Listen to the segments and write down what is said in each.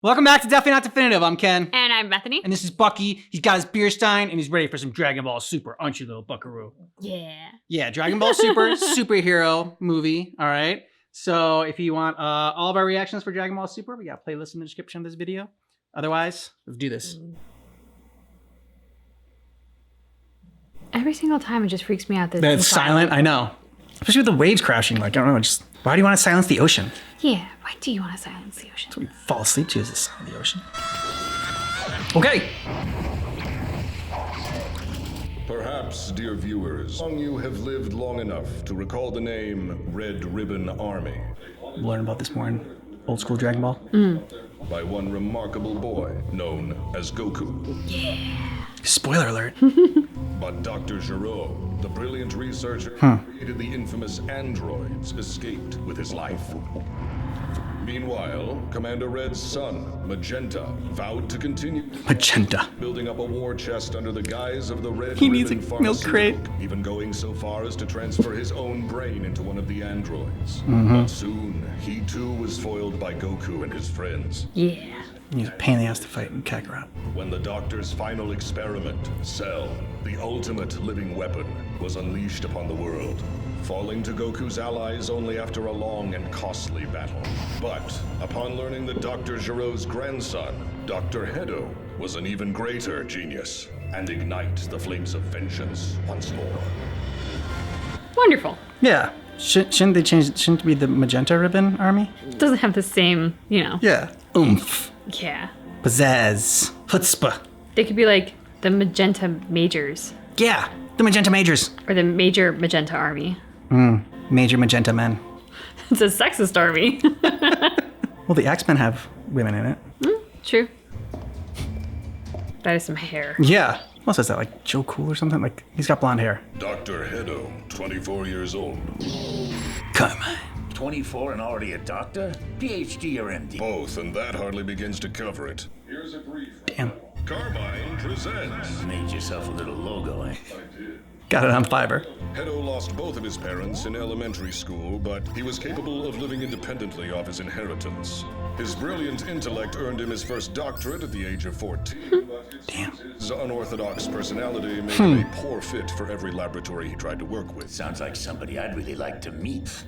Welcome back to Definitely Not Definitive. I'm Ken. And I'm Bethany. And this is Bucky. He's got his beer stein and he's ready for some Dragon Ball Super, aren't you, little buckaroo? Yeah. Yeah, Dragon Ball Super, superhero movie, all right? So if you want all of our reactions for Dragon Ball Super, we got a playlist in the description of this video. Otherwise, let's do this. Every single time it just freaks me out that It's silent, I know. Especially with the waves crashing, like, I don't know, just, why do you want to silence the ocean? Yeah, why do you want to silence the ocean? That's what we fall asleep to, is the sound of the ocean. Okay. Perhaps, dear viewers, some of you have lived long enough to recall the name Red Ribbon Army. We'll learn about this more in old school Dragon Ball. By one remarkable boy known as Goku. Spoiler alert. But Dr. Gero, the brilliant researcher who created the infamous androids, escaped with his life. Meanwhile, Commander Red's son, Magenta, vowed to continue Magenta. building up a war chest under the guise of the Red He needs Ribbon a milk crate. Pharmaceutical, even going so far as to transfer his own brain into one of the androids. But soon, he too was foiled by Goku and his friends. Yeah. He's a pain in the ass to fight in Kakarot. When the Doctor's final experiment, Cell, the ultimate living weapon, was unleashed upon the world, falling to Goku's allies only after a long and costly battle. But upon learning that Dr. Gero's grandson, Dr. Hedo, was an even greater genius, and ignite the flames of vengeance once more. Wonderful. Yeah. Shouldn't they change? Shouldn't it be the Magenta Ribbon Army? It doesn't have the same, Yeah. Oomph. Yeah. Pizzazz. Chutzpah. They could be like the Magenta Majors Yeah. The Magenta Majors. or the Major Magenta Army. Major Magenta Men. It's a sexist army. Well, the X-Men have women in it. True. That is some hair. Yeah. Who else is that? Like Joe Cool or something? Like, he's got blonde hair. Dr. Hedo, 24 years old. Carmine. 24 and already a doctor? PhD or MD? Both, and that hardly begins to cover it. Here's a brief. Damn. Carmine presents. Made yourself a little logo, eh? Got it on Fiverr. Hedo lost both of his parents in elementary school, but he was capable of living independently off his inheritance. His brilliant intellect earned him his first doctorate at the age of 14. Damn. His unorthodox personality made him a poor fit for every laboratory he tried to work with. Sounds like somebody I'd really like to meet.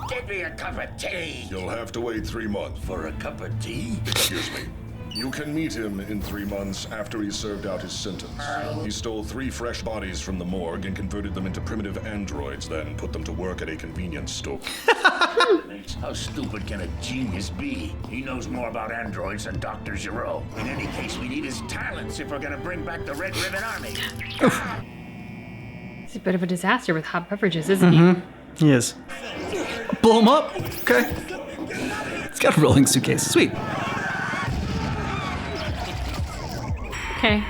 Get me a cup of tea! You'll have to wait 3 months. For a cup of tea? Excuse me. You can meet him in 3 months after he served out his sentence. He stole 3 fresh bodies from the morgue and converted them into primitive androids, then put them to work at a convenience store. How stupid can a genius be? He knows more about androids than Dr. Gero. In any case, we need his talents if we're gonna bring back the Red Ribbon Army. He's a bit of a disaster with hot beverages, isn't he? He is. Blow him up. Okay. It's got a rolling suitcase. Sweet. Okay.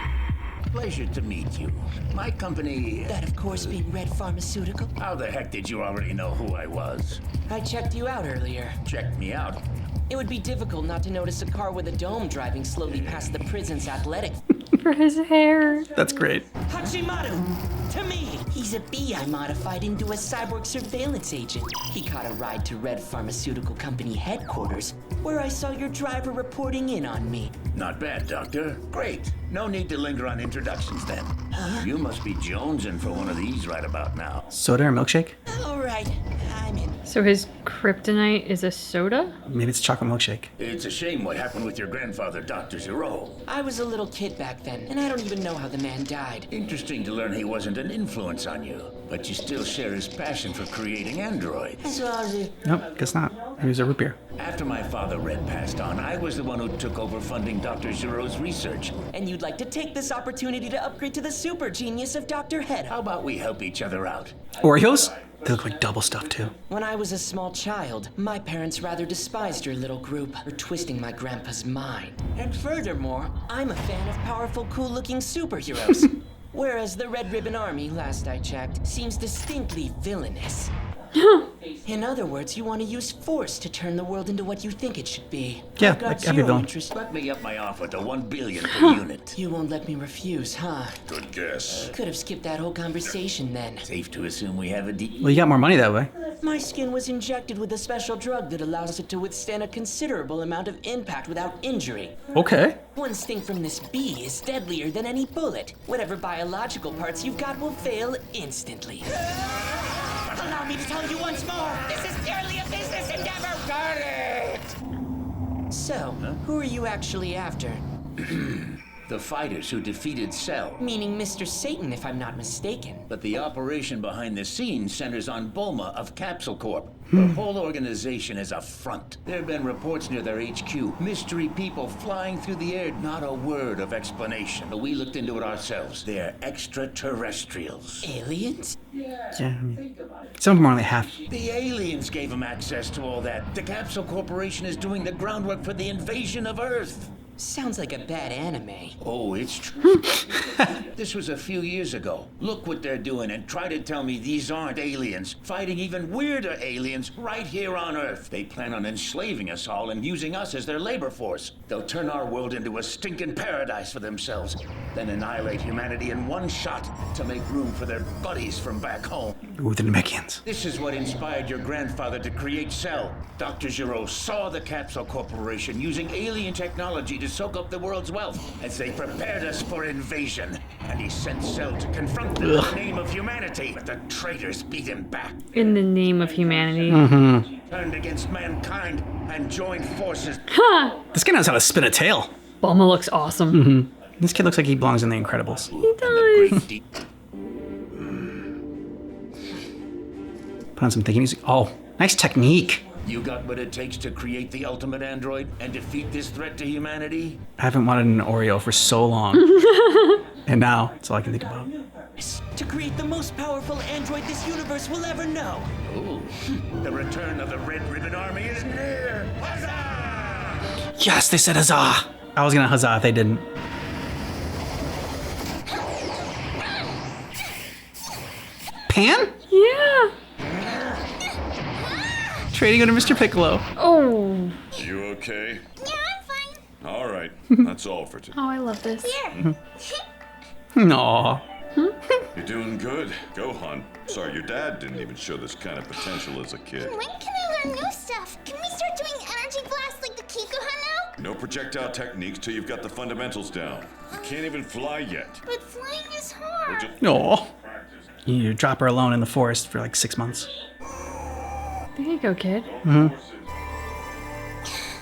Pleasure to meet you. My company... That, of course, being Red Pharmaceutical. How the heck did you already know who I was? I checked you out earlier. Checked me out. It would be difficult not to notice a car with a dome driving slowly past the prison's athletic. For his hair. That's great. Hachimaru! To me! He's a bee I modified into a cyborg surveillance agent. He caught a ride to Red Pharmaceutical Company headquarters, where I saw your driver reporting in on me. Not bad, Doctor. Great. No need to linger on introductions then. You must be jonesing for one of these right about now. Soda or milkshake? All right, I'm in. So his kryptonite is a soda? Maybe it's chocolate milkshake. It's a shame what happened with your grandfather, Dr. Gero. I was a little kid back then, and I don't even know how the man died. Interesting to learn he wasn't an influence on you, but you still share his passion for creating androids. As well as Nope, guess not. He was a root beer. After my father, Red, passed on, I was the one who took over funding Dr. Gero's research. and you'd like to take this opportunity to upgrade to the super genius of Dr. Head. How about we help each other out? Oreos? They look like double stuffed too. When I was a small child, my parents rather despised your little group for twisting my grandpa's mind. And furthermore, I'm a fan of powerful, cool-looking superheroes. Whereas the Red Ribbon Army, last I checked, seems distinctly villainous. In other words, you want to use force to turn the world into what you think it should be. Yeah, I've got like every zero villain. interest. Let me up my offer to 1 billion per unit. You won't let me refuse, huh? Good guess. Could have skipped that whole conversation then. Safe to assume we have a deal. Well, you got more money that way. My skin was injected with a special drug that allows it to withstand a considerable amount of impact without injury. Okay. One sting from this bee is deadlier than any bullet. Whatever biological parts you've got will fail instantly. Allow me to tell you once more, this is purely a business endeavor! Got it! So, who are you actually after? The fighters who defeated Cell. Meaning Mr. Satan, if I'm not mistaken. But the operation behind the scenes centers on Bulma of Capsule Corp. The whole organization is a front. There have been reports near their HQ. Mystery people flying through the air, not a word of explanation. But we looked into it ourselves. They're extraterrestrials. Aliens? Yeah. I mean, some of them are only half. The aliens gave them access to all that. The Capsule Corporation is doing the groundwork for the invasion of Earth. Sounds like a bad anime. Oh, it's true. This was a few years ago. Look what they're doing and try to tell me these aren't aliens, fighting even weirder aliens right here on Earth. They plan on enslaving us all and using us as their labor force. They'll turn our world into a stinking paradise for themselves, then annihilate humanity in one shot to make room for their buddies from back home. Ooh, the Namekians. This is what inspired your grandfather to create Cell. Dr. Giro saw the Capsule Corporation using alien technology to soak up the world's wealth as they prepared us for invasion. And he sent Cell to confront them in the name of humanity. But the traitors beat him back, In the name of humanity. turned against mankind, and joined forces. This guy knows how to spin a tail. Bulma looks awesome. This kid looks like he belongs in The Incredibles. He does. Great deed. Put on some thinking music. Oh, nice technique. You got what it takes to create the ultimate android and defeat this threat to humanity? I haven't wanted an Oreo for so long. And now, it's all I can think about. To create the most powerful android this universe will ever know. Ooh, the return of the Red Ribbon Army is near. Huzzah! Yes, they said huzzah. I was gonna huzzah if they didn't. Pan? Yeah. Trading under Mr. Piccolo. Oh. You okay? Yeah, I'm fine. All right. That's all for today. Oh, I love this. Here. Aw. You're doing good. Gohan. Sorry, your dad didn't even show this kind of potential as a kid. When can I learn new stuff? Can we start doing energy blasts like the Kikuha now? No projectile techniques till you've got the fundamentals down. You can't even fly yet. But flying is hard. Aw. You drop her alone in the forest for like 6 months. There you go, kid.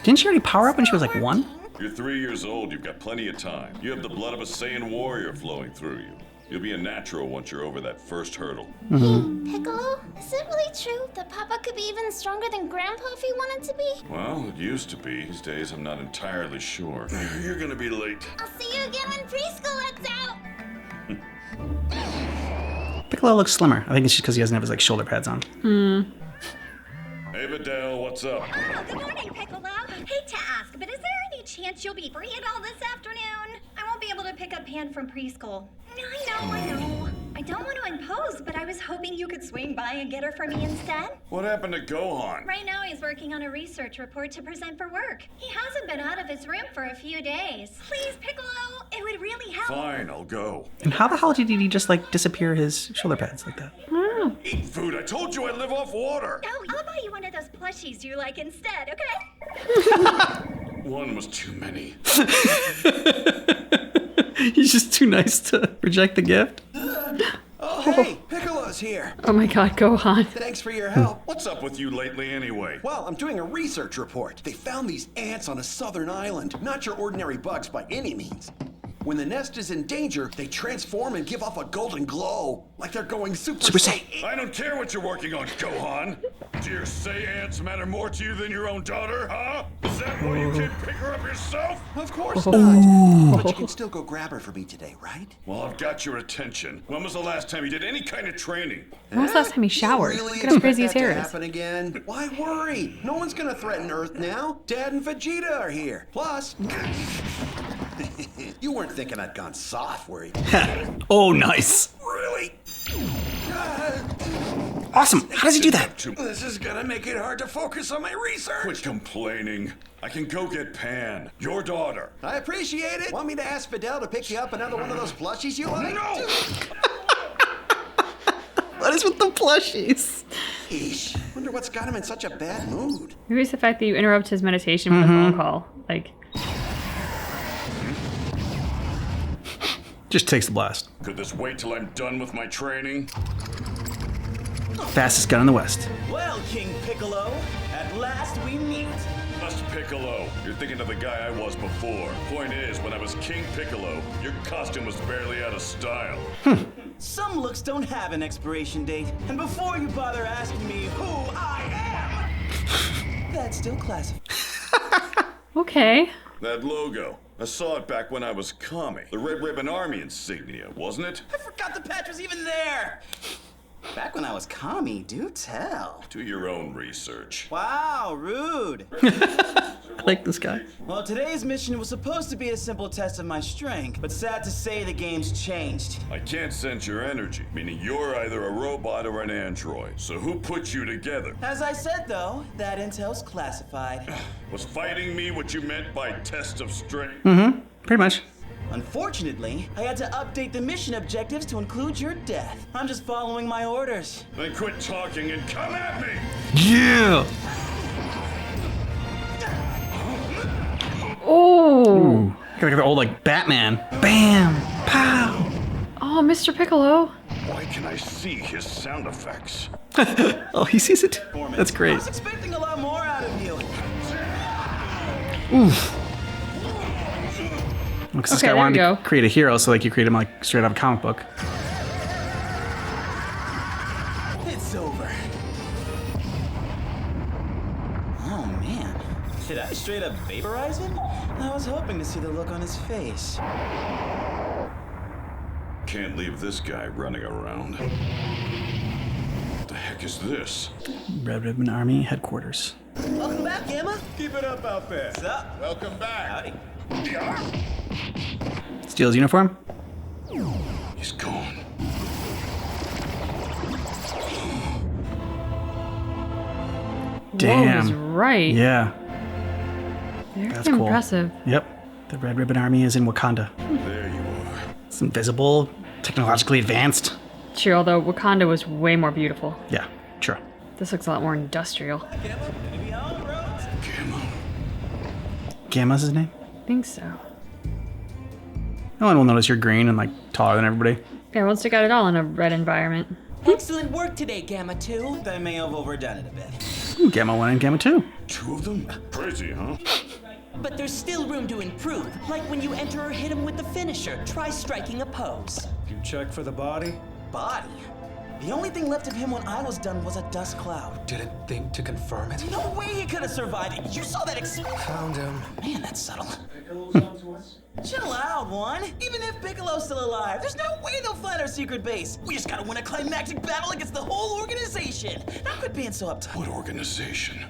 Didn't she already power up when she was like 1? You're 3 years old. You've got plenty of time. You have the blood of a Saiyan warrior flowing through you. You'll be a natural once you're over that first hurdle. Piccolo, is it really true that Papa could be even stronger than Grandpa if he wanted to be? Well, it used to be. These days, I'm not entirely sure. You're gonna be late. I'll see you again when preschool lets out. Piccolo looks slimmer. I think it's just because he doesn't have his like shoulder pads on. Hey, Videl, what's up? Oh, good morning, Piccolo. Hate to ask, but is there any chance you'll be free at all this afternoon? I won't be able to pick up Pan from preschool. I know. I don't want to impose, but I was hoping you could swing by and get her for me instead. What happened to Gohan? Right now, he's working on a research report to present for work. He hasn't been out of his room for a few days. Please, Piccolo, it would really help. Fine, I'll go. And how the hell did he just like disappear his shoulder pads like that? Eat food. I told you I live off water. Oh, I'll buy you one of those plushies you like instead, okay? One was too many. He's just too nice to reject the gift. Oh, hey, Piccolo's here. Oh my god, Gohan. Thanks for your help. What's up with you lately anyway? Well, I'm doing a research report. They found these ants on a southern island. Not your ordinary bugs by any means. When the nest is in danger, they transform and give off a golden glow, like they're going Super Saiyan. I don't care what you're working on, Gohan. Do your Saiyans matter more to you than your own daughter, huh? Is that why you can't pick her up yourself? Of course not. But you can still go grab her for me today, right? Well, I've got your attention. When was the last time you did any kind of training? When was the last time he showered? You really Look at how crazy his expect hair that to is. happen again? Why worry? No one's gonna threaten Earth now. Dad and Vegeta are here. Plus, you weren't thinking I'd gone soft, were you? Oh, nice. Really? Awesome. How does he do that? This is gonna make it hard to focus on my research. Quit complaining. I can go get Pan, your daughter. I appreciate it. Want me to ask Fidel to pick you up another one of those plushies you like? No! What is with the plushies? Eesh. Wonder what's got him in such a bad mood. Maybe it's the fact that you interrupt his meditation with a phone call. Like, Just takes the blast. Could this wait till I'm done with my training? Fastest gun in the West. Well, King Piccolo, at last we meet. Just Piccolo. You're thinking of the guy I was before. Point is, when I was King Piccolo, your costume was barely out of style. Some looks don't have an expiration date. And before you bother asking me who I am, that's still classified. okay. That logo. I saw it back when I was Kami. The Red Ribbon Army insignia, wasn't it? I forgot the patch was even there. Back when I was Kami, do tell. Do your own research. Wow, rude. I like this guy. Well, today's mission was supposed to be a simple test of my strength, but sad to say the game's changed. I can't sense your energy, meaning you're either a robot or an android. So who put you together? As I said, though, that intel's classified. Was fighting me what you meant by test of strength? Pretty much. Unfortunately, I had to update the mission objectives to include your death. I'm just following my orders. Then quit talking and come at me! Yeah. Oh. Got the old like Batman. Bam. Pow. Oh, Mr. Piccolo. Why can I see his sound effects? Oh, he sees it. That's I great. was expecting a lot more out of you. Oof. Because this Okay, guy there wanted we to go. create a hero, so like you create him like straight out of a comic book. It's over. Oh man. Did I straight up vaporize him? I was hoping to see the look on his face. Can't leave this guy running around. What the heck is this? Red Ribbon Army headquarters. Welcome back, Gamma. Keep it up out there. What's up? Welcome back. Howdy. Steals uniform. He's gone. Whoa, Damn. he's right. Yeah. Very That's cool. impressive. Yep. The Red Ribbon Army is in Wakanda. There you are. It's invisible, technologically advanced. True, although Wakanda was way more beautiful. Yeah, sure. This looks a lot more industrial. Gamma, good to be home, bro. Gamma. Gamma's his name? I think so. No one will notice you're green and like taller than everybody. Yeah, won't stick out at all in a red environment. Excellent work today, Gamma 2. I may have overdone it a bit. Ooh, Gamma 1 and Gamma 2. Two of them? Crazy, huh? But there's still room to improve. Like when you enter or hit him with the finisher. Try striking a pose. You check for the body? Body? The only thing left of him when I was done was a dust cloud. Didn't think to confirm it? No way he could have survived it. You saw that Found him. Man, that's subtle. Chill out, One. Even if Piccolo's still alive, there's no way they'll find our secret base. We just gotta win a climactic battle against the whole organization. Now quit being so uptight. What organization?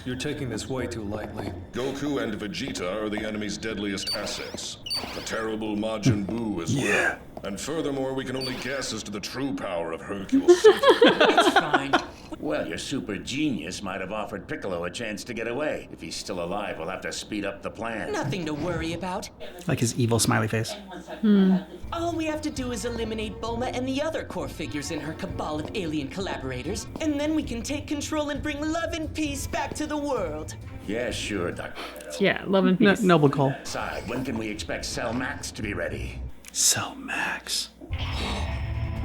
You're taking this way too lightly. Goku and Vegeta are the enemy's deadliest assets. The terrible Majin Buu as well. And furthermore, we can only guess as to the true power of Hercule's City. It's fine. Well, your super genius might have offered Piccolo a chance to get away. If he's still alive, we'll have to speed up the plan. Nothing to worry about. Like his evil smiley face. All we have to do is eliminate Bulma and the other core figures in her cabal of alien collaborators, and then we can take control and bring love and peace back to the world. Yeah, sure, Dr. Yeah, love and peace. Noble call. Side, when can we expect Cell Max to be ready? Cell Max.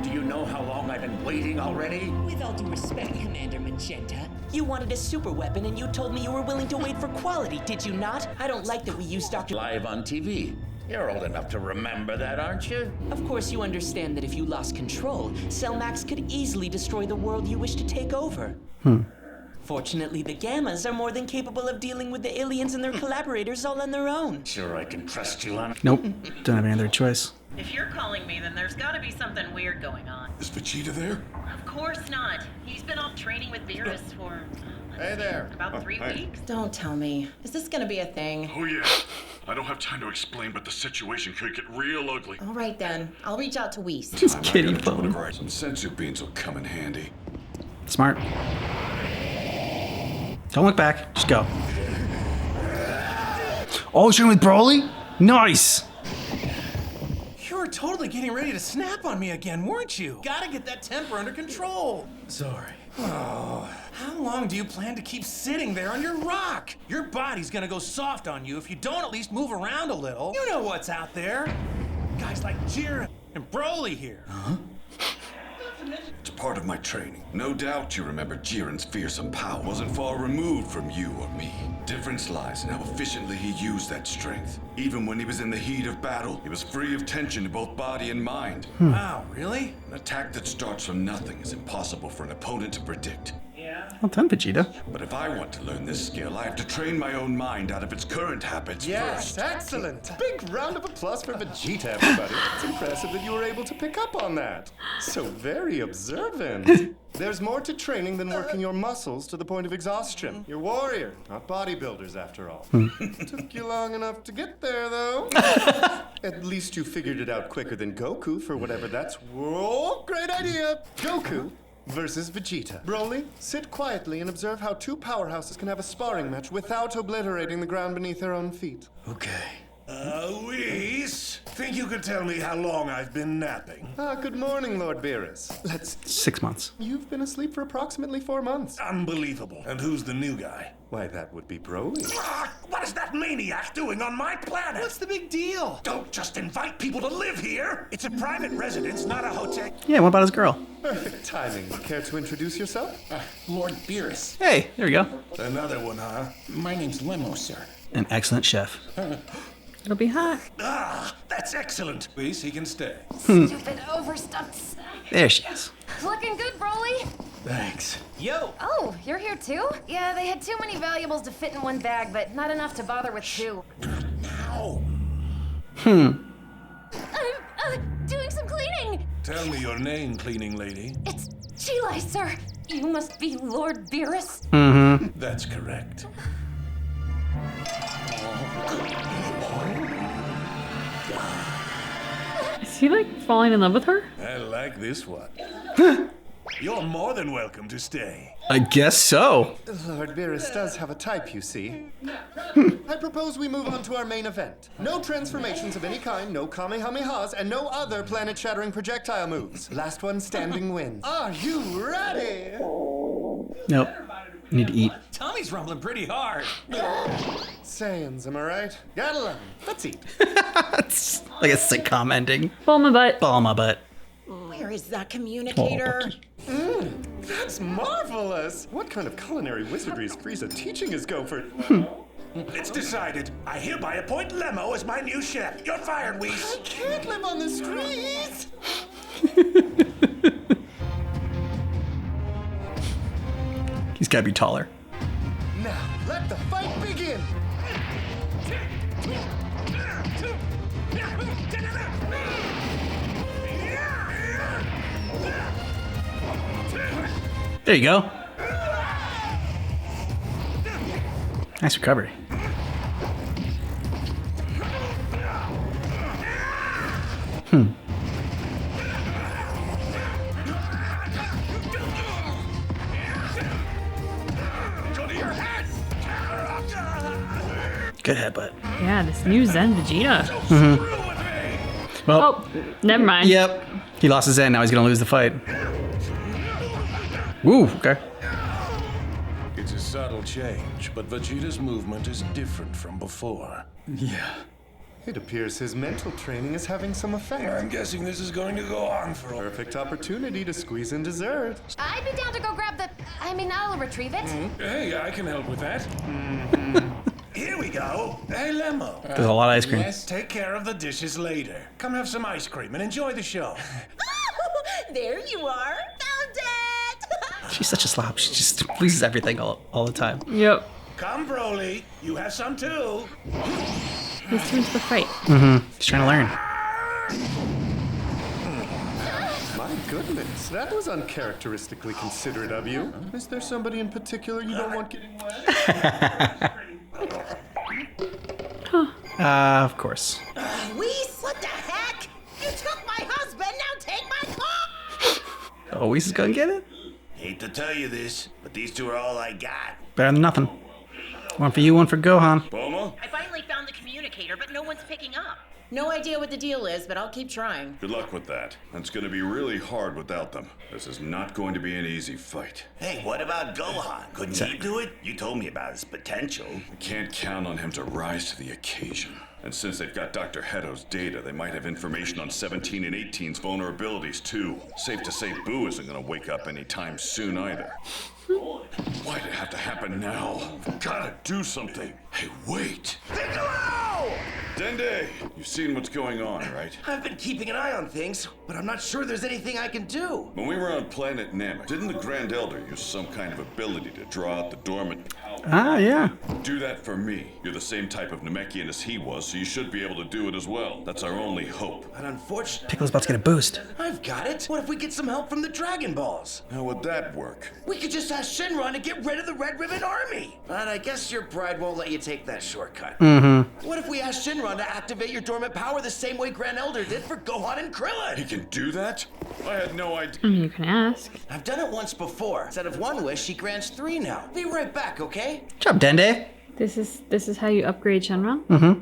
Do you know how long I've been waiting already? With all due respect, Commander Magenta. You wanted a super weapon and you told me you were willing to wait for quality, did you not? I don't like that we use Dr. Live on TV. You're old enough to remember that, aren't you? Of course you understand that if you lost control, Cell Max could easily destroy the world you wish to take over. Fortunately, the Gammas are more than capable of dealing with the aliens and their collaborators all on their own. Sure I can trust you on. Nope. Don't have any other choice. If you're calling me, then there's gotta be something weird going on. Is Vegeta there? Of course not. He's been off training with Beerus for Hey there. about 3 weeks. Don't tell me. Is this gonna be a thing? Oh yeah. I don't have time to explain, but the situation could get real ugly. All right then. I'll reach out to Whis. His kitty phone. Some sensu beans will come in handy. Smart. Don't look back. Just go. Oh, you're with Broly? Nice. You were totally getting ready to snap on me again, weren't you? Gotta get that temper under control. Sorry. Oh, how long do you plan to keep sitting there on your rock? Your body's gonna go soft on you if you don't at least move around a little. You know what's out there. Guys like Jiren and Broly here. Huh? It's part of my training. No doubt you remember Jiren's fearsome power wasn't far removed from you or me. Difference lies in how efficiently he used that strength. Even when he was in the heat of battle, he was free of tension in both body and mind. Wow, really? An attack that starts from nothing is impossible for an opponent to predict. Well done, Vegeta. But if I want to learn this skill, I have to train my own mind out of its current habits Yes, first. excellent. Big round of applause for Vegeta, everybody. It's impressive that you were able to pick up on that. So very observant. There's more to training than working your muscles to the point of exhaustion. You're warrior, not bodybuilders after all. Took you long enough to get there, though. At least you figured it out quicker than Goku for whatever that's. Whoa, great idea! Goku versus Vegeta. Broly, sit quietly and observe how two powerhouses can have a sparring match without obliterating the ground beneath their own feet. Okay. Whis, think you could tell me how long I've been napping? Good morning, Lord Beerus. 6 months. You've been asleep for approximately 4 months. Unbelievable. And who's the new guy? Why, that would be Broly. What is that maniac doing on my planet? What's the big deal? Don't just invite people to live here. It's a private residence, not a hotel. Yeah, what about his girl? Perfect timing. Care to introduce yourself? Lord Beerus. Hey, there we go. Another one, huh? My name's Lemo, sir. An excellent chef. It'll be hot. That's excellent. Whis, he can stay. Stupid overstuffed sack. There she is. Looking good, Broly. Thanks. Yo! Oh, you're here too? Yeah, they had too many valuables to fit in one bag, but not enough to bother with two. Now. I'm doing some cleaning. Tell me your name, cleaning lady. It's Chile, sir. You must be Lord Beerus. Mm-hmm. That's correct. Is he like falling in love with her? I like this one. You're more than welcome to stay. I guess so. Lord Beerus does have a type, you see. I propose we move on to our main event. No transformations of any kind, no Kamehamehas, and no other planet-shattering projectile moves. Last one standing wins. Are you ready? Nope. Need to eat. Tommy's rumbling pretty hard. Saiyans, am I right? Gotta love 'em. Let's eat. It's like a sitcom ending. Ball my butt. Ball my butt. Where is that communicator? That's marvelous! What kind of culinary wizardry is Frieza teaching his gopher? It's decided. I hereby appoint Lemo as my new chef. You're fired, Whis. I can't live on the streets! He's gotta be taller. Now, let the fight begin! There you go. Nice recovery. Good headbutt. Yeah, this new Zen Vegeta. Well, Oh, never mind. Yep. He lost his end. Now he's gonna lose the fight. Woo. Okay. It's a subtle change, but Vegeta's movement is different from before. Yeah. It appears his mental training is having some effect. I'm guessing this is going to go on for a Perfect opportunity to squeeze in dessert. I'd be down to go grab the. I mean, I'll retrieve it. Hey, I can help with that. Here we go. Hey, Lemo. There's a lot of ice cream. Yes, take care of the dishes later. Come have some ice cream and enjoy the show. There you are. Found it! She's such a slob. She just pleases everything all the time. Yep. Come, Broly. You have some too. Let's turn to the fight. Mm-hmm. He's trying to learn. My goodness, that was uncharacteristically considerate of you. Is there somebody in particular you don't want getting wet? Of course. Whis, what the heck? You took my husband, now take my car! Oh, Whis is gonna get it? Hey, Hate to tell you this, but these two are all I got. Better than nothing. One for you, one for Gohan. Bulma? I finally found the communicator, but no one's picking up. No idea what the deal is, but I'll keep trying. Good luck with that. It's gonna be really hard without them. This is not going to be an easy fight. Hey, what about Gohan? Couldn't he do it? You told me about his potential. I can't count on him to rise to the occasion. And since they've got Dr. Heto's data, they might have information on 17 and 18's vulnerabilities too. Safe to say Boo isn't gonna wake up anytime soon either. Why'd it have to happen now? We've gotta do something. Hey, wait! Piccolo! Dende, you've seen what's going on, right? I've been keeping an eye on things, but I'm not sure there's anything I can do. When we were on planet Namek, didn't the Grand Elder use some kind of ability to draw out the dormant power? Ah, yeah. Do that for me. You're the same type of Namekian as he was, so you should be able to do it as well. That's our only hope. But unfortunately, Piccolo's about to get a boost. I've got it. What if we get some help from the Dragon Balls? How would that work? We could just ask Shenron to get rid of the Red Ribbon Army. But I guess your pride won't let you take that shortcut. Mm-hmm. What if we ask Shenron to activate your dormant power the same way Grand Elder did for Gohan and Krillin? He can do that? I had no idea. I mean, you can ask. I've done it once before. Instead of one wish, she grants 3 now. Be right back, okay? Good job, Dende. This is how you upgrade Shenron? Mm-hmm.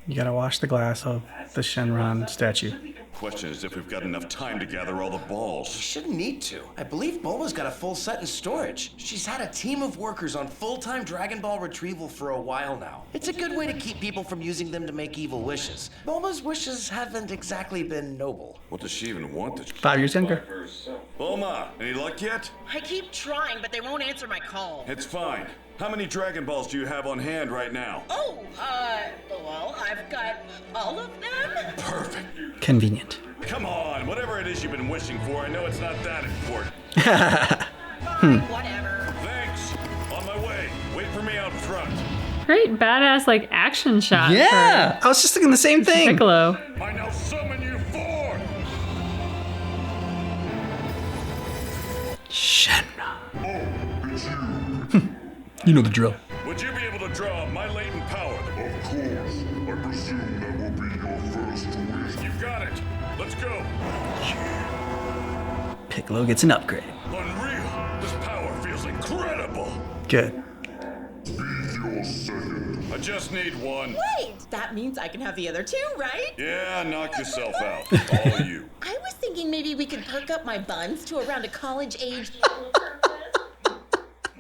You gotta wash the glass of the Shenron statue. Question is if we've got enough time to gather all the balls. We shouldn't need to. I believe Bulma's got a full set in storage. She's had a team of workers on full-time Dragon Ball retrieval for a while now. It's a good way to keep people from using them to make evil wishes. Bulma's wishes haven't exactly been noble. What does she even want? 5 years younger. Bulma, any luck yet? I keep trying, but they won't answer my call. It's fine. How many Dragon Balls do you have on hand right now? Oh, well, I've got all of them. Perfect. Convenient. Come on, whatever it is you've been wishing for, I know it's not that important. Whatever. Thanks. On my way. Wait for me out front. Great badass like action shot. Yeah, I was just thinking the same thing. Piccolo. I now summon you forth. Shenron. You know the drill. Would you be able to draw my latent power? Of course. I presume that will be your first wish. You got it. Let's go. Piccolo gets an upgrade. Unreal. This power feels incredible. Good. Be your second. I just need one. Wait, that means I can have the other 2, right? Yeah, knock yourself out. All you. I was thinking maybe we could perk up my buns to around a college age.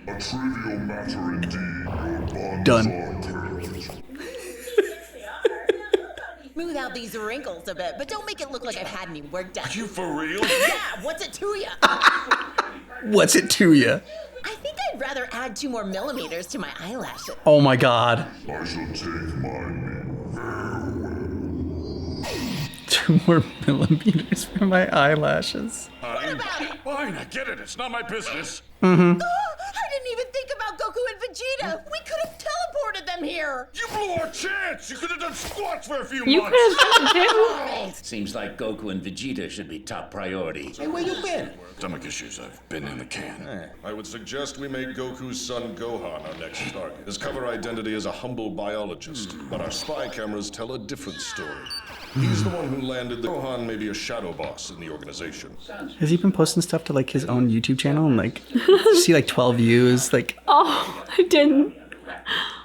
A trivial matter indeed. Your bonds Done. are perfect. Smooth out these wrinkles a bit, but don't make it look like I've had any work done. Are you for real? Yeah, what's it to ya? What's it to you? I think I'd rather add 2 more millimeters to my eyelashes. Oh my god. I shall take mine very well. 2 more millimeters for my eyelashes. Fine, I get it. It's not my business. Mm-hmm. I didn't even think about Goku and Vegeta. We could have teleported them here. You blew our chance. You could have done squats for a few You months. could have done it too. Seems like Goku and Vegeta should be top priority. Hey, where you been? Stomach issues. I've been in the can. I would suggest we make Goku's son Gohan our next target. His cover identity is a humble biologist, but our spy cameras tell a different story. He's the one who landed the Gohan may be a shadow boss in the organization. Has he been posting stuff to like his own YouTube channel and like see like 12 views? Like, Oh, I didn't.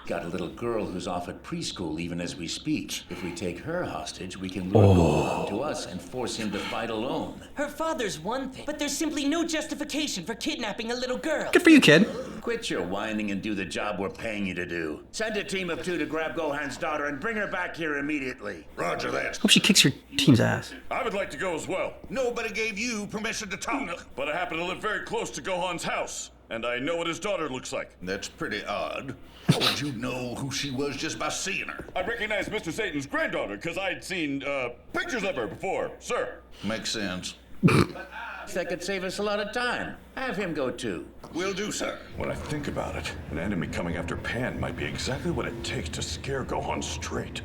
Got a little girl who's off at preschool even as we speak. If we take her hostage, we can lure Gohan to us and force him to fight alone. Her father's one thing, but there's simply no justification for kidnapping a little girl. good for you, kid. Quit your whining and do the job we're paying you to do. Send a team of 2 to grab Gohan's daughter and bring her back here immediately. Roger that. Hope she kicks your team's ass. I would like to go as well. Nobody gave you permission to talk. But I happen to live very close to Gohan's house, and I know what his daughter looks like. That's pretty odd. How would you know who she was just by seeing her? I recognize Mr. Satan's granddaughter because I'd seen pictures of her before, sir. Makes sense. That could save us a lot of time. Have him go too. Will do, sir. When I think about it, an enemy coming after Pan might be exactly what it takes to scare Gohan straight.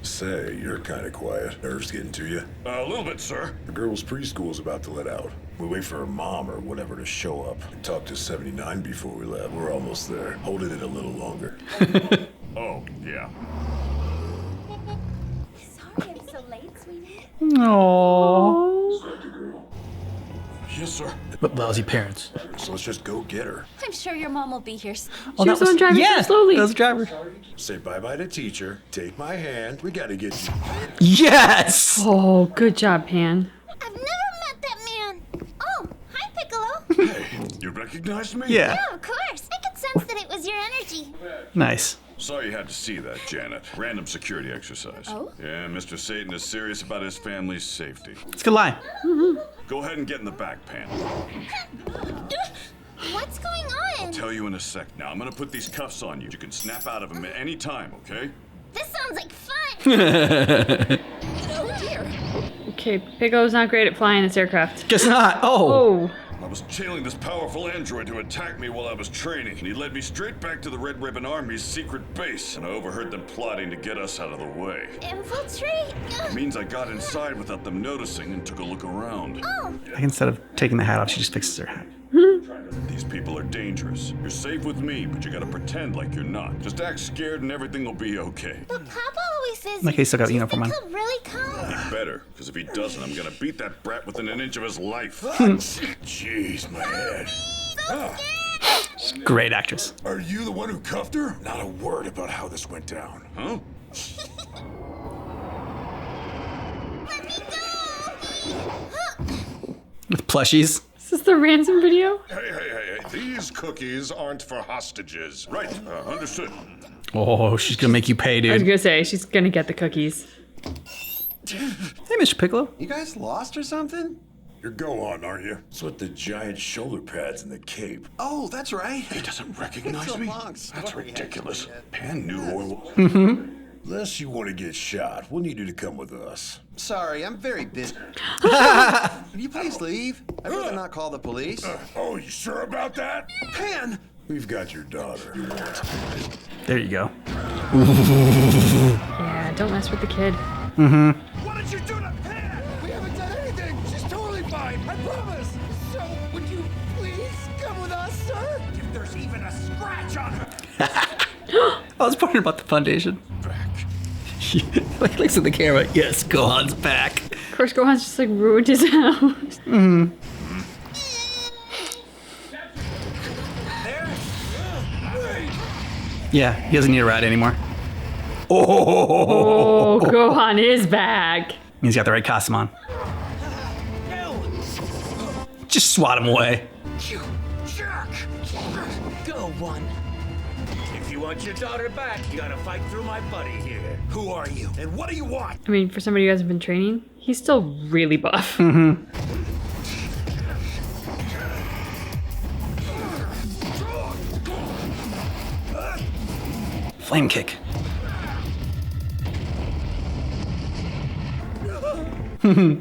Say, you're kind of quiet. Nerves getting to you? A little bit, sir. The girl's preschool's about to let out. We wait for her mom or whatever to show up. We talked to 79 before we left. We're almost there. Holding it a little longer. Oh, yeah. Sorry I'm so late, sweetie. Aww. Yes, sir. But lousy parents. So let's just go get her. I'm sure your mom will be here. Oh, that was driving so slowly. That was the driver. Say bye-bye to teacher. Take my hand. We gotta get you. Yes! Oh, good job, Pan. I've never met that man. Oh, hi, Piccolo. Hey, you recognized me? Yeah. Yeah, of course. I could sense that it was your energy. Nice. Sorry you had to see that, Janet. Random security exercise. Oh? Yeah, Mr. Satan is serious about his family's safety. It's a good line. Go ahead and get in the back, Pan. What's going I'll on? tell you in a sec. Now, I'm gonna put these cuffs on you. You can snap out of them at any time, okay? This sounds like fun. Oh dear. Okay, Piccolo's not great at flying this aircraft. Guess not. Oh. I was tailing this powerful android who attacked me while I was training, and he led me straight back to the Red Ribbon Army's secret base, and I overheard them plotting to get us out of the way. Infiltrate? It means I got inside without them noticing and took a look around. Oh. Like instead of taking the hat off, she just fixes her hat. These people are dangerous. You're safe with me, but you gotta pretend like you're not. Just act scared and everything will be okay. But Papa always says. Like he still got the uniform on. He'll really come. He better, because if he doesn't, I'm gonna beat that brat within an inch of his life. Jeez, my head. She's a great actress. Are you the one who cuffed her? Not a word about how this went down. Huh? Let me go. With plushies. Is this the ransom video? Hey. These cookies aren't for hostages. Right, understood. Oh, she's gonna make you pay, I was dude. gonna say, she's gonna get the cookies. Hey, Mr. Piccolo. You guys lost or something? You're go on, aren't you? It's with the giant shoulder pads and the cape. Oh, that's right. He doesn't recognize It's a me? long story, That's ridiculous. actually. Pan knew who I was. Mm-hmm. Unless you want to get shot, we'll need you to come with us. Sorry, I'm very busy. Can you please leave? I'd rather not call the police. Oh, you sure about that? Pan! We've got your daughter. There you go. Yeah, don't mess with the kid. Mm-hmm. What did you do to Pan? We haven't done anything. She's totally fine. I promise. So, would you please come with us, sir? If there's even a scratch on her. I was wondering about the foundation. Like looks at the camera. Yes, Gohan's back. Of course, Gohan's just like ruined his house. Mm-hmm. Yeah, he doesn't need a ride anymore. Oh, Gohan is back. He's got the right costume on. Just swat him away. You jerk! Go, one. If you want your daughter back, you gotta fight through my buddy here. Who are you? And what do you want? I mean, for somebody who hasn't been training, he's still really buff. Mm-hmm. Flame kick.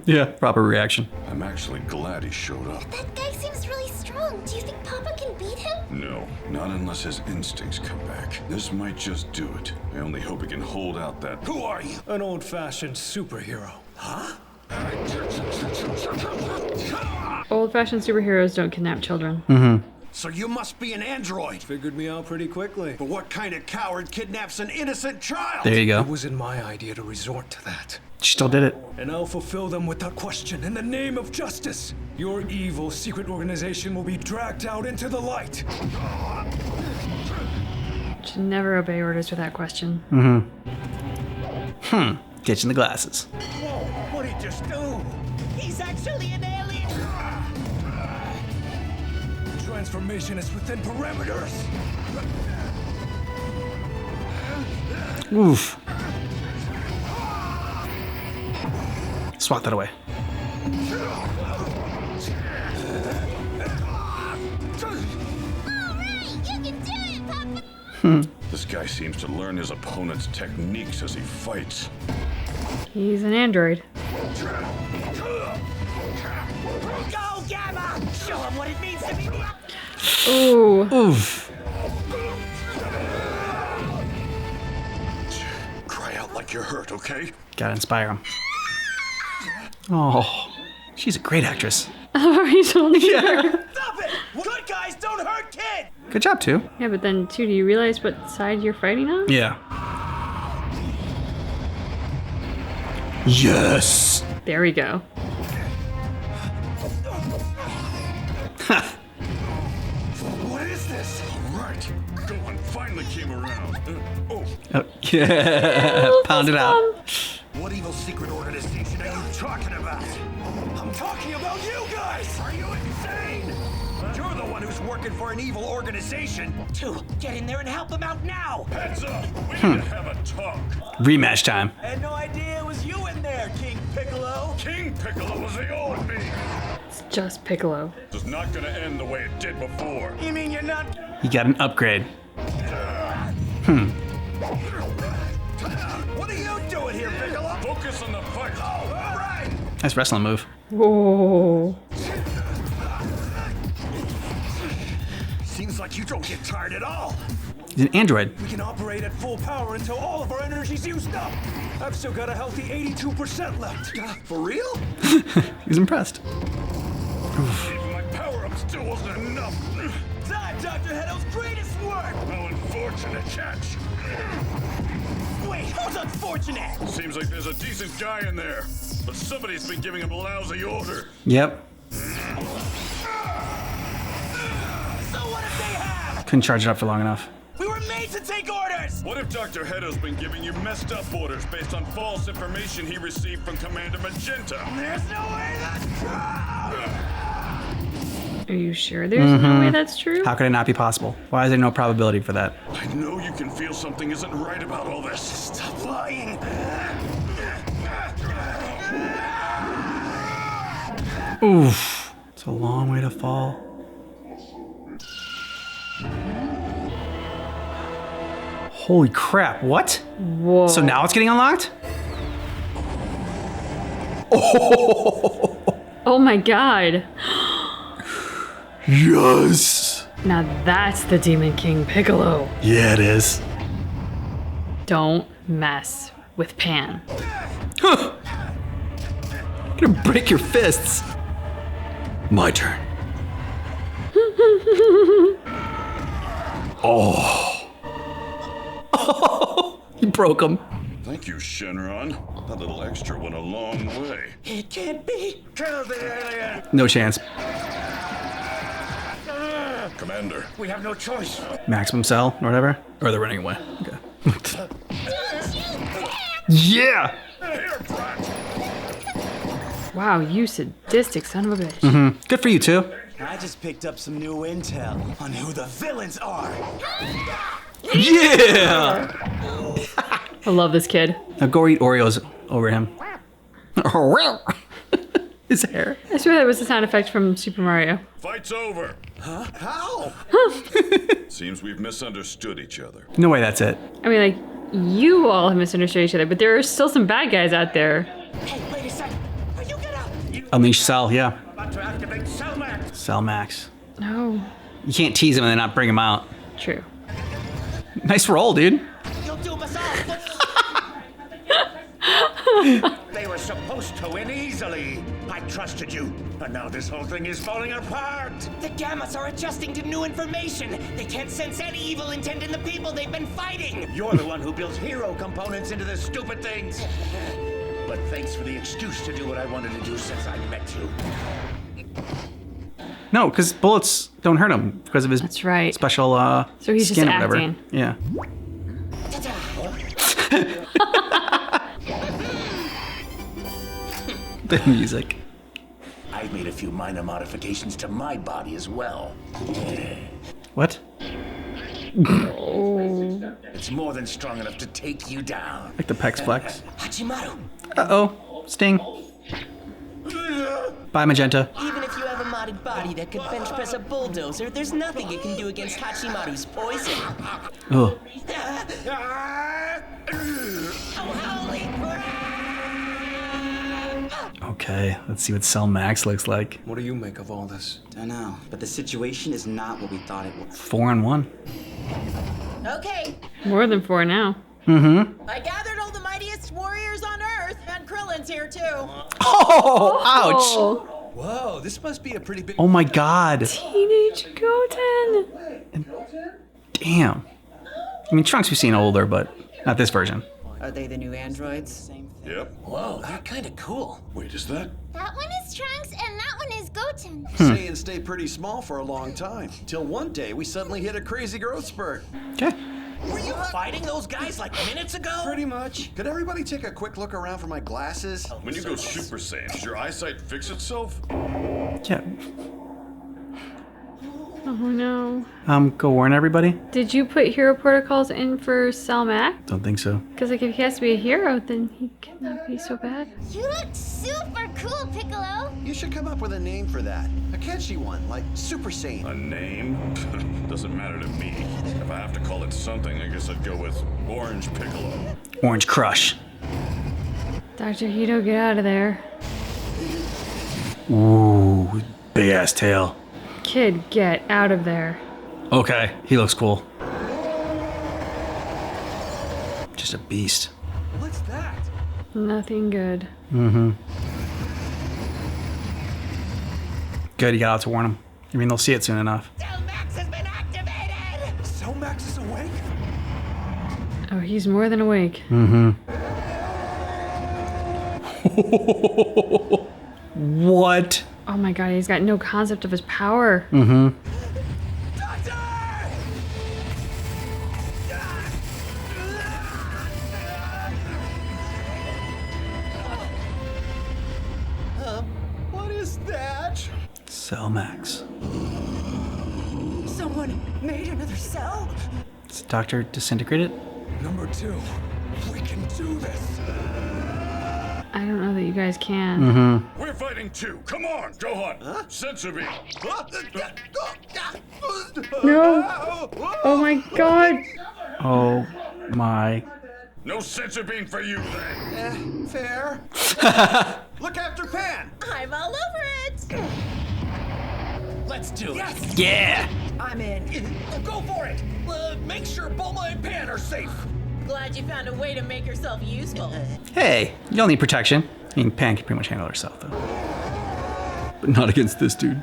Yeah, proper reaction. I'm actually glad he showed up. That guy seems really strong. Do you think Papa can beat him? No, not unless his instincts come back. This might just do it. I only hope he can hold out that. Who are you? An old-fashioned superhero. Huh? Old-fashioned superheroes don't kidnap children. Mm-hmm. So you must be an android. Figured me out pretty quickly. But what kind of coward kidnaps an innocent child? There you go. It wasn't my idea to resort to that. She still did it. And I'll fulfill them without question in the name of justice. Your evil secret organization will be dragged out into the light. Should never obey orders without question. Mm-hmm. Ditching the glasses. Whoa, what did he just do? He's actually an alien! Transformation is within parameters. Oof. Swat that away. This guy seems to learn his opponent's techniques as he fights. He's an android. Go, Gamma! Show him what it means to be the... Ooh. Oof. Cry out like you're hurt, okay? Gotta inspire him. Oh, she's a great actress. He's holding her. Stop it! Good guys don't hurt kids! Good job, too. Yeah, but then, too, do you realize what side you're fighting on? Yeah. Yes. There we go. that? Gohan finally came around. Oh. Oh, yeah. Pound it out. What evil secret organization are you talking about? I'm talking about you guys! Are you insane? You're the one who's working for an evil organization. Two, get in there and help him out now. Heads up. We need to have a talk. Rematch time. I had no idea it was you in there, King Piccolo. King Piccolo was the old me. It's just Piccolo. It's not gonna end the way it did before. You mean you're not... He got an upgrade. What are you doing here, Piccolo? Focus on the fight. Oh, all right. Nice wrestling move. Whoa. Seems like you don't get tired at all. He's an android. We can operate at full power until all of our energy's used up. I've still got a healthy 82% left. For real? He's impressed. Even my power-up still wasn't enough. Time, Dr. Hedo's greatest work! How unfortunate, catch. Wait, who's unfortunate? Seems like there's a decent guy in there, but somebody's been giving him a lousy order. Yep. So what if they have? Couldn't charge it up for long enough. We were made to take orders! What if Dr. Hedo's been giving you messed up orders based on false information he received from Commander Magenta? There's no way that's true! Are you sure there's no way that's true? How could it not be possible? Why is there no probability for that? I know you can feel something isn't right about all this. Stop lying! Oof. It's a long way to fall. Holy crap, what? Whoa. So now it's getting unlocked? Oh, Oh my god. yes. Now that's the Demon King Piccolo. Yeah, it is. Don't mess with Pan. Huh. I'm gonna break your fists. My turn. Oh. Oh, he broke him. Thank you, Shenron. That little extra went a long way. It can't be. Kill the alien! No chance. Commander. We have no choice. Maximum cell or whatever? Or they're running away. Okay. Yeah! Here, brat. Wow, you sadistic son of a bitch. Mm-hmm. Good for you, too. I just picked up some new intel on who the villains are. Yeah! I love this kid. Now go eat Oreos over him. His hair. I swear that was the sound effect from Super Mario. Fight's over. Huh? How? Seems we've misunderstood each other. No way that's it. I mean, like, you all have misunderstood each other, but there are still some bad guys out there. Hey, wait a sec. Are you gonna... Unleash Cell, yeah. About to activate Cell Max. Cell Max. No. You can't tease him and then not bring him out. True. Nice roll, dude. You'll do us all. They were supposed to win easily. I trusted you, but now this whole thing is falling apart. The Gammas are adjusting to new information. They can't sense any evil intent in the people they've been fighting. You're the one who built hero components into this stupid things. But thanks for the excuse to do what I wanted to do since I met you. No, because bullets don't hurt him because of his That's right. special So he's skin just or whatever. acting. Yeah. The music. I've made a few minor modifications to my body as well. What? It's more than strong enough to take you down. Like the Pex Flex. Hachimaru, Uh-oh. Sting. Bye, Magenta. even if you have a modded body that could bench press a bulldozer, there's nothing it can do against Hachimaru's poison. Oh. Holy crap! Okay, let's see what Cell Max looks like. What do you make of all this? Don't know, but the situation is not what we thought it was. 4-on-1. Okay, More than 4 now. Mm-hmm. I gathered all the mightiest warriors on Earth, and Krillin's here too. Oh, ouch. Whoa, this must be a pretty big... Oh my god. Teenage Goten. Damn. I mean, Trunks we've seen older, but not this version. Are they the new androids? Yep. Whoa, they're kind of cool. Wait, is that? That one is Trunks, and that one is Goten. Saiyan stayed pretty small for a long time. Till one day we suddenly hit a crazy growth spurt. Okay. Were you fighting those guys like minutes ago? Pretty much. Could everybody take a quick look around for my glasses? When you go Super Saiyan, does your eyesight fix itself? Yeah. Oh no. Go warn everybody? Did you put hero protocols in for Cell Max? Don't think so. Because like if he has to be a hero, then he cannot be so bad. You look super cool, Piccolo. You should come up with a name for that. A catchy one, like Super Saiyan. A name? Doesn't matter to me. If I have to call it something, I guess I'd go with Orange Piccolo. Orange Crush. Dr. Hito, get out of there. Ooh, big ass tail. Kid, get out of there. Okay, he looks cool. Just a beast. What's that? Nothing good. Mm-hmm. Good, you got out to warn him. I mean, they'll see it soon enough. Cell Max has been activated! Cell Max is awake? Oh, he's more than awake. Mm-hmm. What? Oh my god, he's got no concept of his power. Mm-hmm. What is that? Cell Max. Someone made another cell? Is the Doctor disintegrated? Number 2, we can do this. I don't know that you guys can. Mm-hmm. We're fighting too. Come on, Gohan. Sensor beam. No. Oh my god. Oh my. No sensor beam for you then. Fair. Look after Pan. I'm all over it! Let's do it. Yes! Yeah. I'm in. Go for it. Make sure Bulma and Pan are safe. Glad you found a way to make yourself useful. Hey, you don't need protection. I mean, Pan can pretty much handle herself, though. But not against this dude.